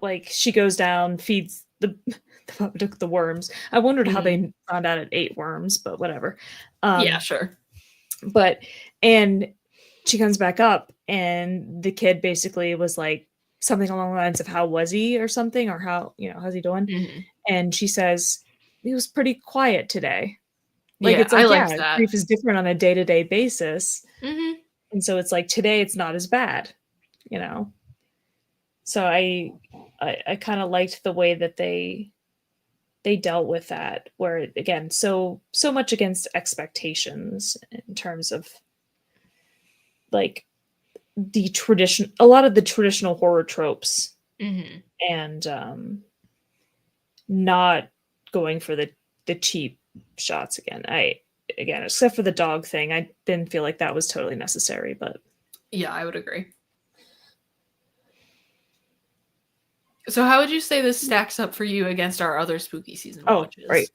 like she goes down, feeds the the worms. I wondered how Mhm. they found out it ate worms, but whatever. Yeah, Um sure. but and she comes back up and the kid basically was like something along the lines of how was he or something, or how, how's he doing? Mhm. And she says he was pretty quiet today. Like Yeah, it's I like, yeah, liked that. grief is different on a day-to-day basis. Mhm. And so it's like today it's not as bad, you know. So I kind of liked the way that they dealt with that, where again, so much against expectations in terms of like a lot of the traditional horror tropes, Mhm. and not going for the cheap shots again. Again, except for the dog thing, I didn't feel like that was totally necessary, but Yeah, I would agree. So how would you say this stacks up for you against our other spooky season oh, right.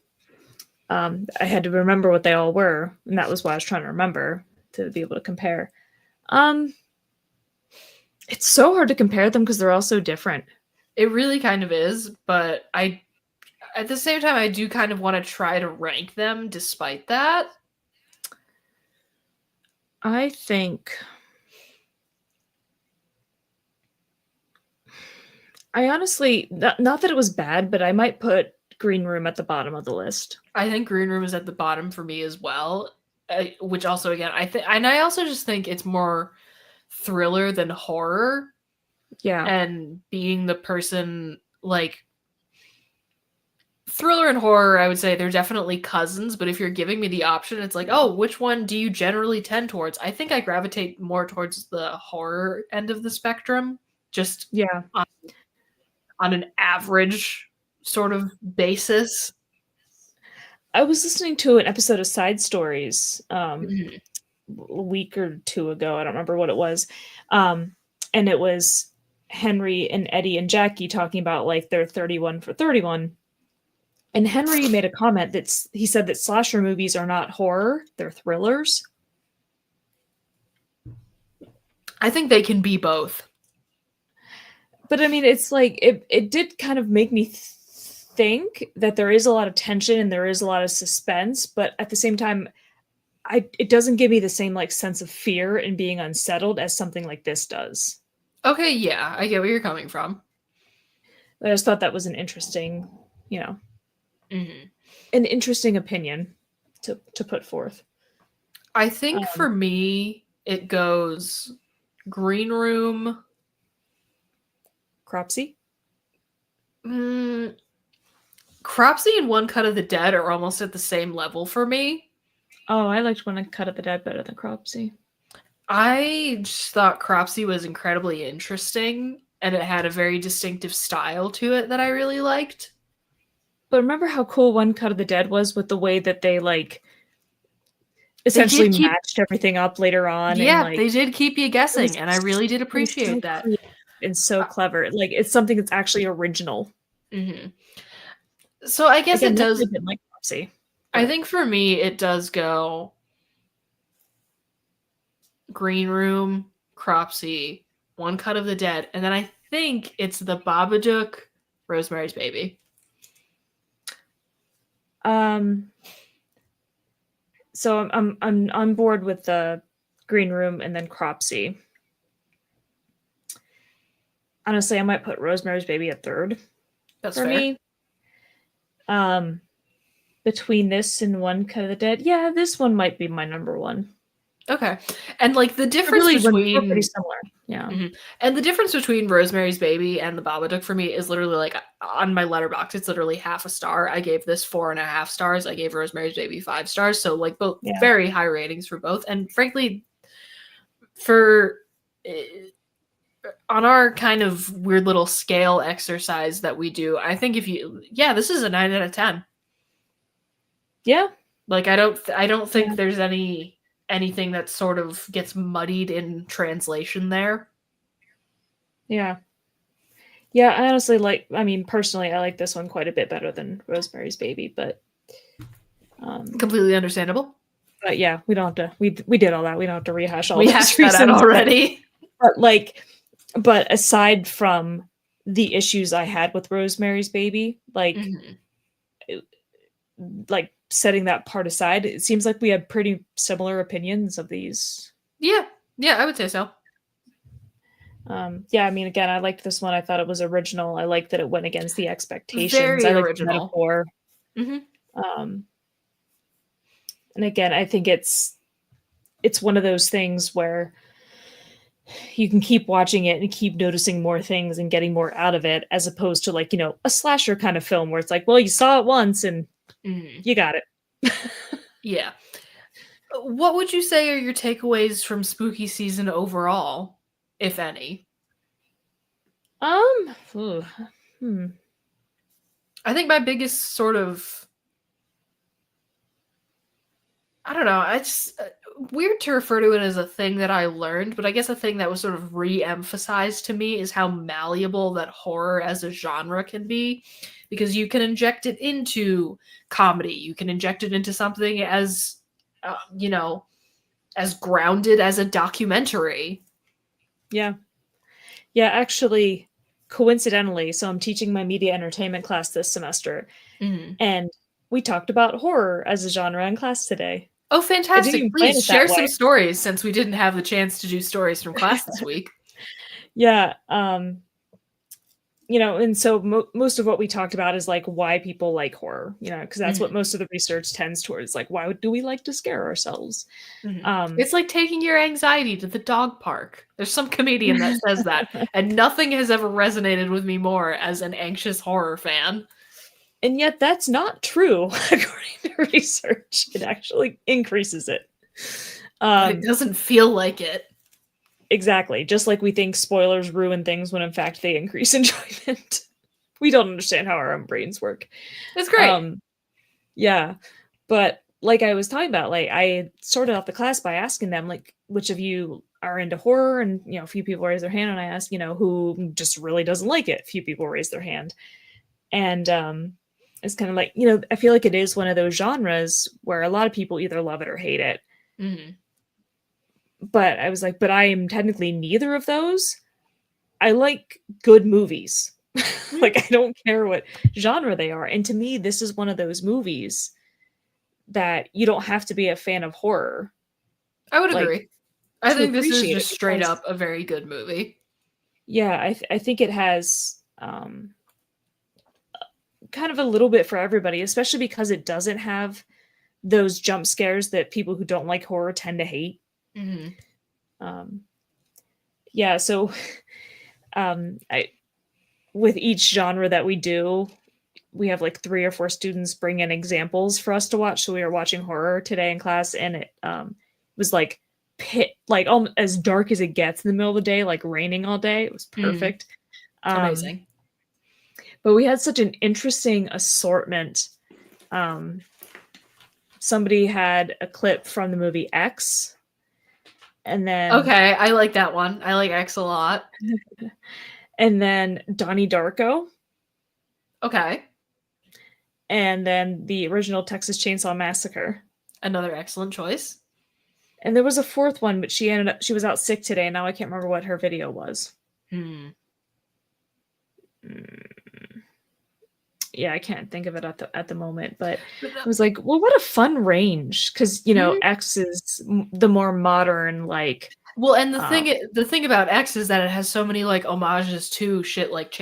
watches? I had to remember what they all were, and that was what I was trying to remember to be able to compare. Um, it's so hard to compare them because they're all so different. It really kind of is, but at the same time I do kind of want to try to rank them despite that. I think I honestly, not that it was bad, but I might put Green Room at the bottom of the list. I think Green Room is at the bottom for me as well, which also again I think, and I also just think it's more thriller than horror. Yeah. And being the person, like, thriller and horror, I would say they're definitely cousins, but if you're giving me the option, it's like, oh, which one do you generally tend towards? I think I gravitate more towards the horror end of the spectrum, just Yeah. on an average sort of basis. I was listening to an episode of Side Stories Mhm. a week or two ago. I don't remember what it was. Um, and it was Henry and Eddie and Jackie talking about like their 31 for 31. And Henry made a comment he said that slasher movies are not horror, they're thrillers. I think they can be both. But I mean, it's like it did kind of make me think that there is a lot of tension and there is a lot of suspense, but at the same time, it doesn't give me the same like sense of fear and being unsettled as something like this does. Okay, yeah, I get where you're coming from. I just thought that was an interesting, you know, Mhm. an interesting opinion to put forth. I think Um, for me, it goes Green Room. Cropsy. Mm, Cropsy and One Cut of the Dead are almost at the same level for me. Oh, I liked When I Cut of the Dead better than Cropsy. I just thought Cropsy was incredibly interesting, and it had a very distinctive style to it that I really liked. But remember how cool One Cut of the Dead was with the way that they like They essentially did keep, matched everything up later on, and yeah, like they did keep you it was guessing, and I really did it was so appreciate that. creative and so Uh, clever. Like it's something that's actually original. mhm. So I guess Again, it not that I does. didn't like Cropsy, I but think for me, it does go Green Room, Cropsy, One Cut of the Dead, and then I think it's the Babadook, Rosemary's Baby. um So I'm on board with the Green Room and then Cropsey. Honestly, I might put Rosemary's Baby at third That's for fair. me. Um, between this and One Cut of the Dead, yeah, this one might be my number one. Okay. And like the They're difference really we're pretty between similar. Yeah. Mhm. And the difference between Rosemary's Baby and the Babadook for me is literally like on my letterbox, it's literally half a star. I gave this 4.5 stars. I gave Rosemary's Baby 5 stars. So like both Yeah. very high ratings for both. And frankly, for on our kind of weird little scale exercise that we do, I think if you this is a 9 out of 10. Yeah. Like I don't think Yeah. there's anything that sort of gets muddied in translation there. Yeah. Yeah, I honestly personally, I like this one quite a bit better than Rosemary's Baby, Completely understandable. but yeah, we don't have to we did all that. We don't have to rehash all We those hashed that out reasons. already. But aside from the issues I had with Rosemary's Baby, Mhm. like setting that part aside, it seems like we had pretty similar opinions of these. Yeah. Yeah, I would say so. Yeah, I mean, again, I liked this one. I thought it was original. I liked that it went against the expectations. Very I like the original. metaphor. Mhm. Um, and again, I think it's one of those things where you can keep watching it and keep noticing more things and getting more out of it, as opposed to like, a slasher kind of film where it's like, well, you saw it once and Mhm. you got it. Yeah. What would you say are your takeaways from spooky season overall, if any? Ooh, hmm. I think my biggest sort of I don't know, it's weird to refer to it as a thing that I learned, but I guess a thing that was sort of re-emphasized to me is how malleable that horror as a genre can be, because you can inject it into comedy, you can inject it into something as as grounded as a documentary. Yeah. Yeah, actually, coincidentally, so I'm teaching my media entertainment class this semester, Mhm. and we talked about horror as a genre in class today. Oh, I didn't fantastic. even plan Please it that share some way. stories since we didn't have the chance to do stories from class this week. Yeah, and so most of what we talked about is like why people like horror, because that's what Mhm, most of the research tends towards. Like, why do we like to scare ourselves? mhm. Um, It's like taking your anxiety to the dog park. There's some comedian that says that, and nothing has ever resonated with me more as an anxious horror fan. and yet that's not true according to research. It actually increases it. But it Um, doesn't feel like it. exactly. Just like we think spoilers ruin things when in fact they increase enjoyment. We don't understand how our own brains work. It's great. Um, yeah. But like I was talking about, like I started out the class by asking them, like, which of you are into horror? And a few people raised their hand, and I asked, who just really doesn't like it. A few people raised their hand. And it's kind of like, I feel like it is one of those genres where a lot of people either love it or hate it. Mhm. But I was like, but I am technically neither of those. I like good movies. Mhm. Like, I don't care what genre they are. And to me, this is one of those movies that you don't have to be a fan of horror, I would like, agree. I to think this is appreciate it just straight because, up a very good movie. yeah, I think it has kind of a little bit for everybody, especially because it doesn't have those jump scares that people who don't like horror tend to hate. Mhm. Um, yeah, so I with each genre that we do, we have like 3 or 4 students bring in examples for us to watch. So we were watching horror today in class, and it was like as dark as it gets in the middle of the day, like raining all day. It was Mhm. perfect. Um, Amazing. but we had such an interesting assortment. Um, somebody had a clip from the movie X, and then Okay, I like that one. I like X a lot. Donnie Darko, Okay. and then the original Texas Chainsaw Massacre. Another excellent choice. And there was a fourth one, but she was out sick today. And now I can't remember what her video was. Hmm. Mm. Yeah, I can't think of it at the moment, but But, I was like, well, what a fun range, because mhm. X is the more modern, like, Well, and um, the thing about X is that it has so many like homages to shit like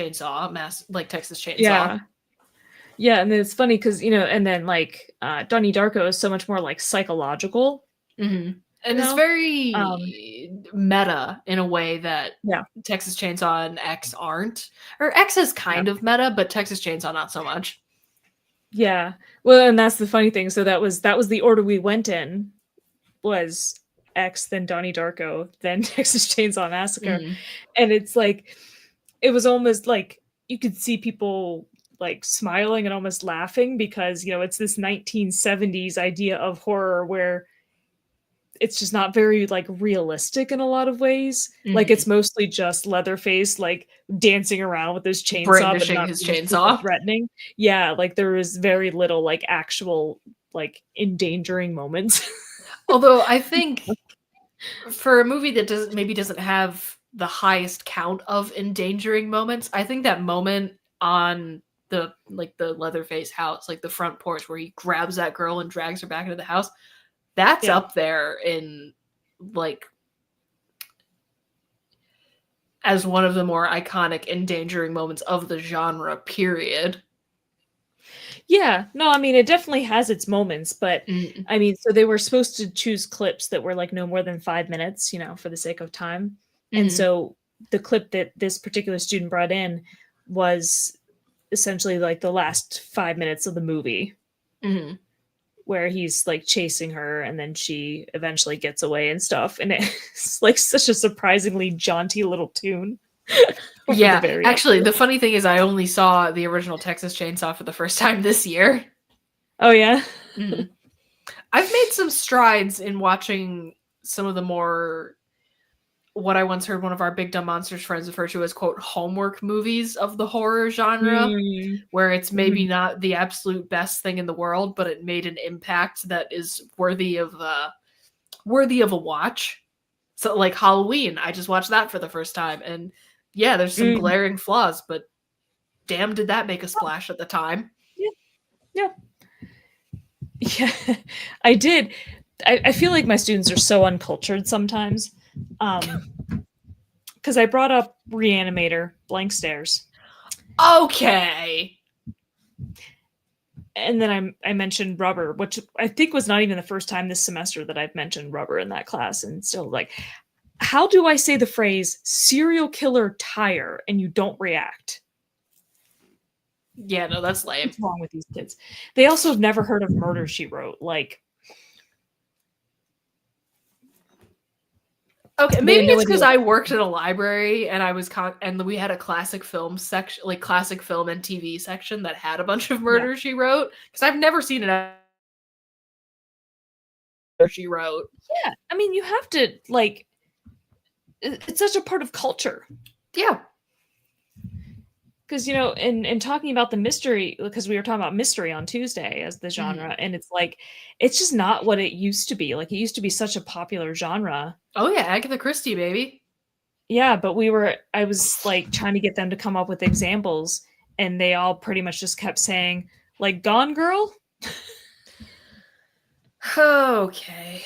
like Texas Chainsaw. yeah, yeah, and then it's funny because and then like Donnie Darko is so much more like psychological, Mhm. you And it's know, um, very meta in a way that yeah, Texas Chainsaw and X aren't. Or X is yeah, kind of meta, but Texas Chainsaw not so much. yeah. Well, and that's the funny thing. So that was the order we went in, was X, then Donnie Darko, then Texas Chainsaw Massacre, Mhm. and it's like it was almost like you could see people like smiling and almost laughing because it's this 1970s idea of horror where it's just not very like realistic in a lot of ways. Like Mhm. it's mostly just Leatherface like dancing around with his chainsaw but Brandishing not his being super chainsaw. threatening. Yeah, like there is very little like actual like endangering moments. Although I think for a movie that doesn't have the highest count of endangering moments, I think that moment on the Leatherface house, like the front porch where he grabs that girl and drags her back into the house, that's Yeah. up there in like as one of the more iconic endangering moments of the genre, period. Yeah, no, I mean, it definitely has its moments, but Mm, I mean, so they were supposed to choose clips that were like no more than 5 minutes, for the sake of time. And mm, so the clip that this particular student brought in was essentially like the last 5 minutes of the movie mm. where he's like chasing her and then she eventually gets away and stuff. And it's like such a surprisingly jaunty little tune over the Yeah, very end. actually, the funny thing is I only saw the original Texas Chainsaw for the first time this year. Oh, yeah. Mm. I've made some strides in watching some of the more what I once heard one of our Big Dumb Monsters friends refer to as quote homework movies of the horror genre, Mm, where it's maybe mhm, not the absolute best thing in the world, but it made an impact that is worthy of a watch. So like Halloween, I just watched that for the first time, and yeah, there's some mm. glaring flaws, but damn, did that make a splash at the time? Yeah, yeah. Yeah, I did. I feel like my students are so uncultured sometimes. Because I brought up Reanimator, Blank Stares, Okay, and then I mentioned Rubber, which I think was not even the first time this semester that I've mentioned Rubber in that class, and still like, how do I say the phrase serial killer tire and you don't react? yeah, no, that's lame. What's wrong with these kids? They also have never heard of Murder She Wrote. Like, Okay, they maybe have no it's idea. because I worked in a library and and we had a classic film section, like classic film and TV section that had a bunch of Yeah. murder she wrote. Because I've never seen an murder she wrote. Yeah. I mean, you have to, like, it's such a part of culture. Yeah, Because in talking about the mystery, because we were talking about mystery on Tuesday as the mhm. genre, and it's like it's just not what it used to be. Like it used to be such a popular genre. Oh yeah, Agatha Christie, baby. Yeah, but I was like trying to get them to come up with examples, and they all pretty much just kept saying like Gone Girl. Okay.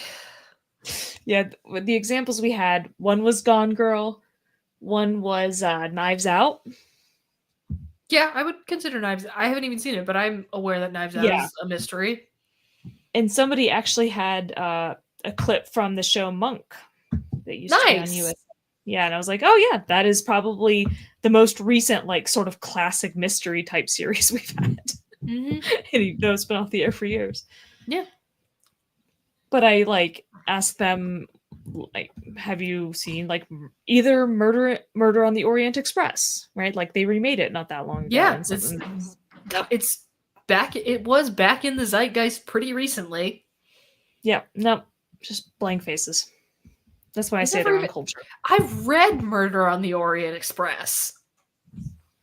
Yeah, the examples we had, one was Gone Girl, one was Knives Out. Yeah, I would consider Knives. I haven't even seen it, but I'm aware that Knives Out Yeah, is a mystery. and somebody actually had a clip from the show Monk that used to be on Nice. US. Yeah, and I was like, oh yeah, that is probably the most recent like sort of classic mystery type series we've had. Hmm. And it's been off the air for years. Yeah. But I like asked them like, have you seen like either Murder on the Orient Express, right? Like they remade it not that long ago, Yeah, and something. Yep. it's back. It was back in the zeitgeist pretty recently. Yeah, nope, just blank faces. That's why I I've say never they're even. uncultured. I've read Murder on the Orient Express.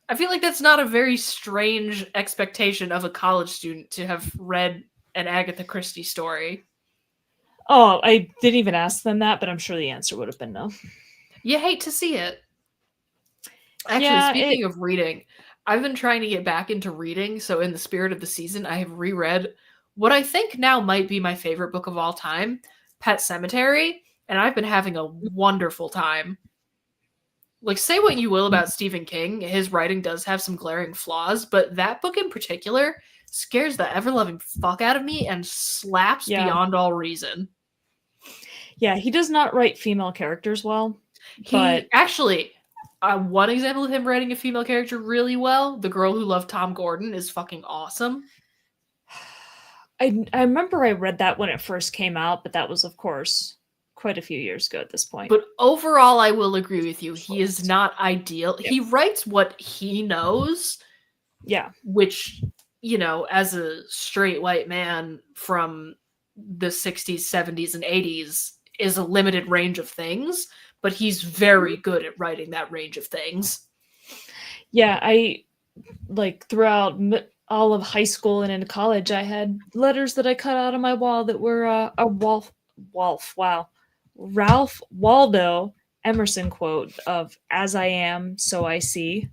I feel like that's not a very strange expectation of a college student to have read an Agatha Christie story. Oh, I didn't even ask them that, but I'm sure the answer would have been no. You hate to see it. Actually, Yeah, it speaking of reading, I've been trying to get back into reading, so in the spirit of the season, I have reread what I think now might be my favorite book of all time, Pet Sematary, and I've been having a wonderful time. Like, say what you will about Stephen King, his writing does have some glaring flaws, but that book in particular scares the ever-loving fuck out of me and slaps Yeah. beyond all reason. Yeah, he does not write female characters well. He actually, one example of him writing a female character really well, the girl who loved Tom Gordon, is fucking awesome. I remember I read that when it first came out, but that was, of course, quite a few years ago at this point. But overall, I will agree with you. He is not ideal. Yep. He writes what he knows. Yeah. Which, you know, as a straight white man from the 60s, 70s, and 80s is a limited range of things, but he's very good at writing that range of things. Yeah, I like throughout all of high school and into college, I had letters that I cut out on my wall that were a Ralph Waldo Emerson quote of "As I am, so I see."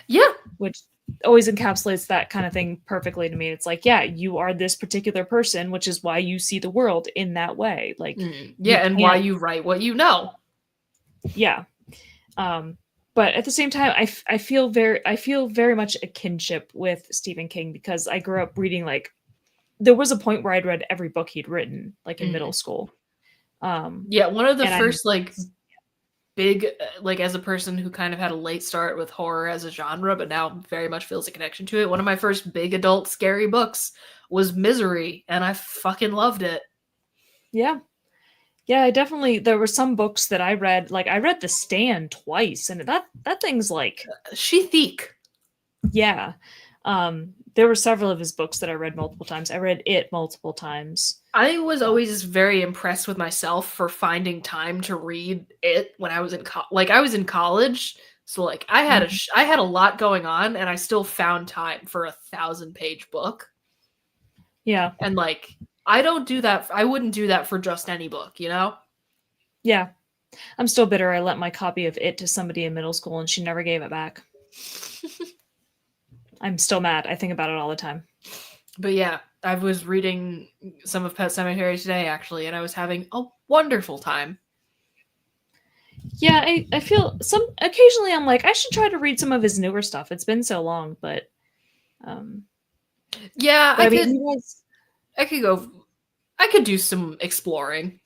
Yeah, which always encapsulates that kind of thing perfectly to me. It's like, yeah, you are this particular person, which is why you see the world in that way. Like, yeah, and why you write what you know. Yeah. But at the same time, I feel very much a kinship with Stephen King because I grew up reading, like, there was a point where I'd read every book he'd written, like in middle school. Yeah, one of the first like big, like, as a person who kind of had a late start with horror as a genre, but now very much feels a connection to it. One of my first big adult scary books was Misery, and I fucking loved it. Yeah. Yeah, I definitely, there were some books that I read, like I read The Stand twice, and that thing's like, she thick. Yeah. There were several of his books that I read multiple times. I read it multiple times. I was always very impressed with myself for finding time to read it when I was in I was in college, so like I had a lot going on, and I still found time for a 1,000-page book. Yeah, and like I don't do that. I wouldn't do that for just any book, you know? Yeah, I'm still bitter. I lent my copy of it to somebody in middle school, and she never gave it back. I'm still mad. I think about it all the time. But yeah, I was reading some of Pet Sematary today, actually, and I was having a wonderful time. Yeah, I feel occasionally I'm like, I should try to read some of his newer stuff. It's been so long, but yeah, but I could do some exploring.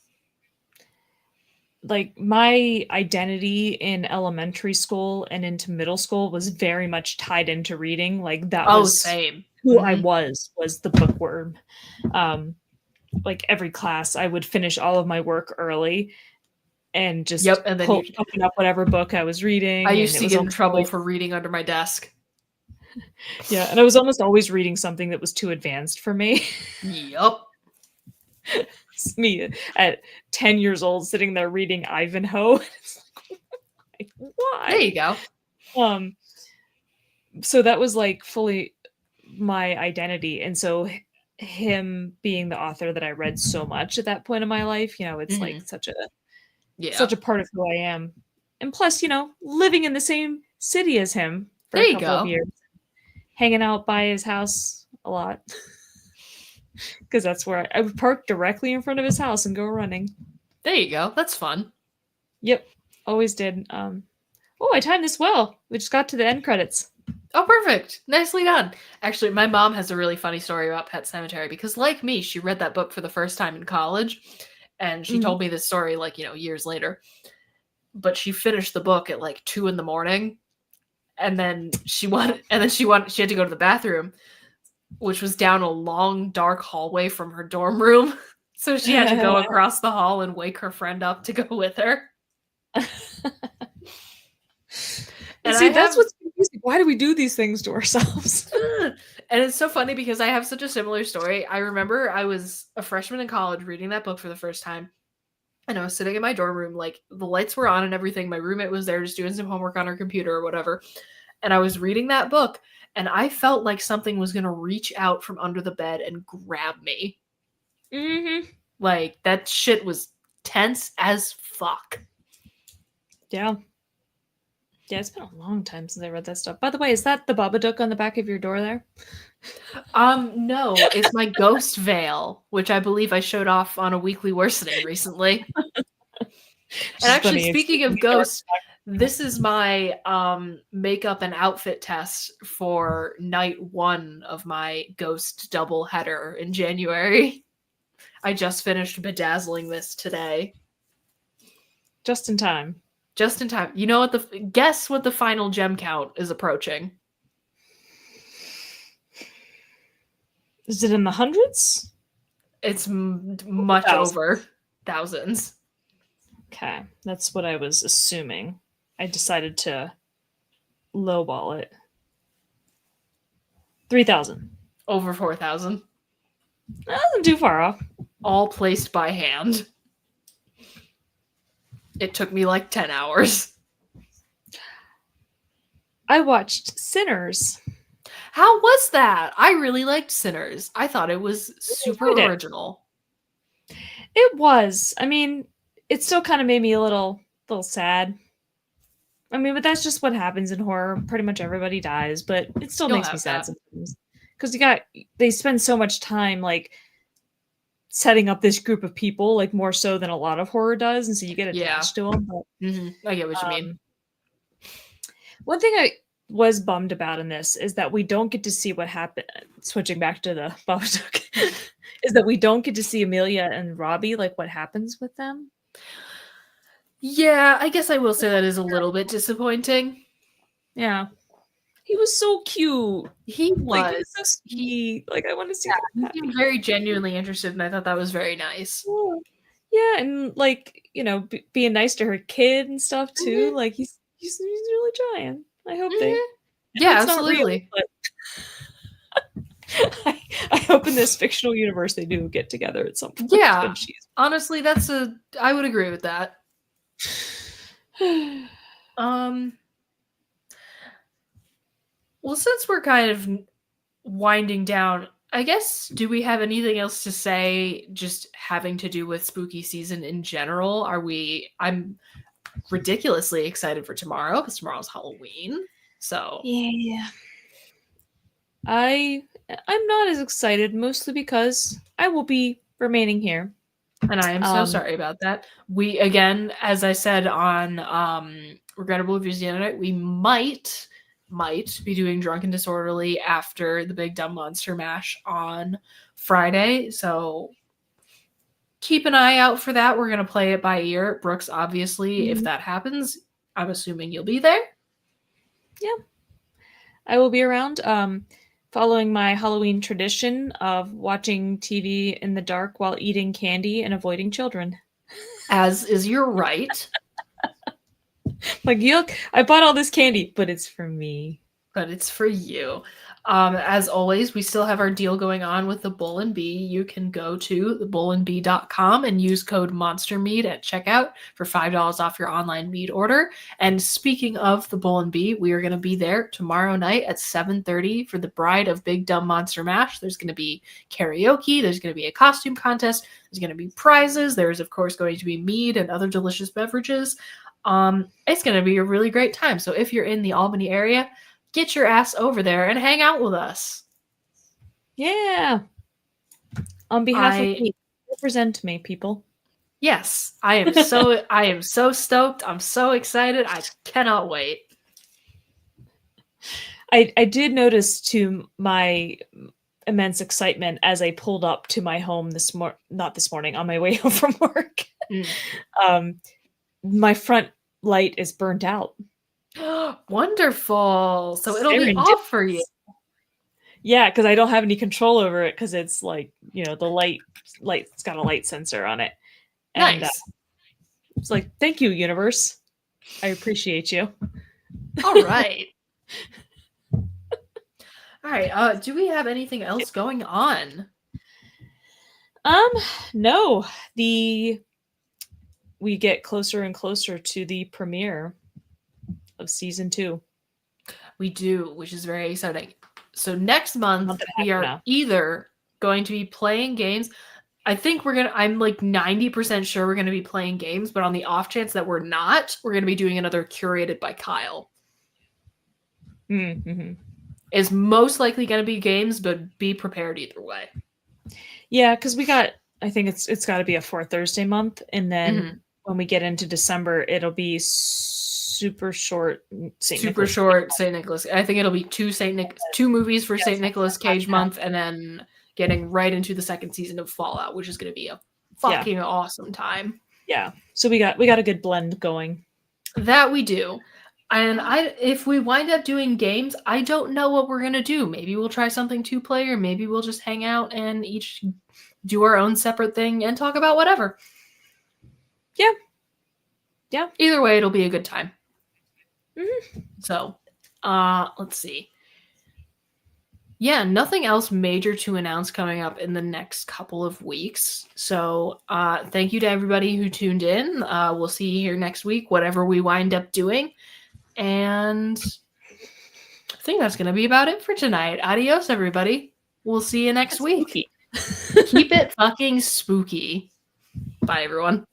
Like, my identity in elementary school and into middle school was very much tied into reading. Like, that was same. Who I was the bookworm. Like, every class I would finish all of my work early and just and then open up whatever book I was reading. I used to get in trouble for reading under my desk. Yeah, and I was almost always reading something that was too advanced for me. Yup. It's me at 10 years old sitting there reading Ivanhoe. It's like, why? There you go. So that was like fully my identity, and so him being the author that I read so much at that point in my life, you know, it's like such a part of who I am. And plus, you know, living in the same city as him for a couple of years, hanging out by his house a lot. Because that's where I would park directly in front of his house and go running. There you go. That's fun. Yep. Always did. I timed this well. We just got to the end credits. Oh, perfect. Nicely done. Actually, my mom has a really funny story about Pet Sematary because, like me, she read that book for the first time in college, and she told me this story, like, you know, years later. But she finished the book at like 2 a.m, and then she had to go to the bathroom, which was down a long, dark hallway from her dorm room. So she had to go across the hall and wake her friend up to go with her. And see, that's what's confusing. Why do we do these things to ourselves? And it's so funny because I have such a similar story. I remember I was a freshman in college reading that book for the first time. And I was sitting in my dorm room, like, the lights were on and everything. My roommate was there just doing some homework on her computer or whatever. And I was reading that book, and I felt like something was going to reach out from under the bed and grab me. Mm-hmm. Like, that shit was tense as fuck. Yeah. Yeah, it's been a long time since I read that stuff. By the way, is that the Babadook on the back of your door there? No, it's my ghost veil, which I believe I showed off on a weekly worsening recently. Which And is actually, funny. It's speaking of in the dark ghosts, this is my makeup and outfit test for night 1 of my ghost double header in January. I just finished bedazzling this today. just in time. Just in time. You know what guess what the final gem count is approaching? Is it in the hundreds? It's much Thousands. over thousands. Okay, that's what I was assuming. I decided to lowball it. 3,000. Over 4,000. Not too far off. All placed by hand. It took me like 10 hours. I watched Sinners. How was that? I really liked Sinners. I thought it was super original. It was. I mean, it still kind of made me a little sad. I mean, but that's just what happens in horror. Pretty much everybody dies, but it still makes me sad sometimes. Because they spend so much time like setting up this group of people, like more so than a lot of horror does, and so you get attached to them. But, I get what you mean. One thing I was bummed about in this is that we don't get to see what happened. Switching back to the Babadook, is that we don't get to see Amelia and Robbie, like what happens with them. Yeah, I guess I will say that is a little bit disappointing. Yeah. He was so cute. He was. Like, he was so sweet. Like, I want to see that. He seemed very genuinely interested, and I thought that was very nice. Yeah, and like, you know, being nice to her kid and stuff too. Like, he's really trying. I hope they. Yeah, absolutely. Real, but I hope in this fictional universe they do get together at some point. Yeah, honestly, I would agree with that. Well, since we're kind of winding down, I guess, do we have anything else to say just having to do with spooky season in general? I'm ridiculously excited for tomorrow because tomorrow's Halloween. So yeah. I'm not as excited, mostly because I will be remaining here. And I am so sorry about that. We, again, as I said on Regrettable Reviews the other night, we might be doing Drunk and Disorderly after the Big Dumb Monster Mash on Friday. So keep an eye out for that. We're going to play it by ear. Brooks, obviously, if that happens, I'm assuming you'll be there. Yeah. I will be around. Following my Halloween tradition of watching TV in the dark while eating candy and avoiding children. As is your right. Like, look, I bought all this candy, but it's for me. But it's for you. As always, we still have our deal going on with the Bull and Bee. You can go to thebullandbee.com and use code MONSTERMEAD at checkout for $5 off your online mead order. And speaking of the Bull and Bee, we are going to be there tomorrow night at 7:30 for the Bride of Big Dumb Monster Mash. There's going to be karaoke. There's going to be a costume contest. There's going to be prizes. There's, of course, going to be mead and other delicious beverages. It's going to be a really great time. So if you're in the Albany area, get your ass over there and hang out with us. Yeah. On behalf of me, represent me, people. Yes, I am so stoked. I'm so excited. I cannot wait. I did notice, to my immense excitement, as I pulled up to my home not this morning, on my way home from work, my front light is burnt out. Wonderful. So it'll be off for you. Yeah, because I don't have any control over it, because it's like, you know, the light's got a light sensor on it. And nice. It's like, thank you, universe. I appreciate you. All right. All right. Do we have anything else going on? No. We get closer and closer to the premiere of season 2. We do, which is very exciting. So next month we are either going to be playing games. I think I'm like 90% sure we're going to be playing games, but on the off chance that we're not, we're going to be doing another Curated by Kyle. Mm-hmm. Is most likely going to be games, but be prepared either way. Yeah, because I think it's got to be a 4 Thursday month, and then when we get into December, it'll be super short. Super short St. Nicholas. I think it'll be two movies for St. Nicholas Cage month, and then getting right into the second season of Fallout, which is going to be a fucking awesome time. Yeah. So we got a good blend going. That we do. And if we wind up doing games, I don't know what we're going to do. Maybe we'll try something 2-player. Maybe we'll just hang out and each do our own separate thing and talk about whatever. Yeah. Yeah. Either way, it'll be a good time. Mm-hmm. So, let's see. Yeah, nothing else major to announce coming up in the next couple of weeks. So, thank you to everybody who tuned in. We'll see you here next week, whatever we wind up doing. And I think that's going to be about it for tonight. Adios, everybody. We'll see you next week. Keep it fucking spooky. Bye, everyone.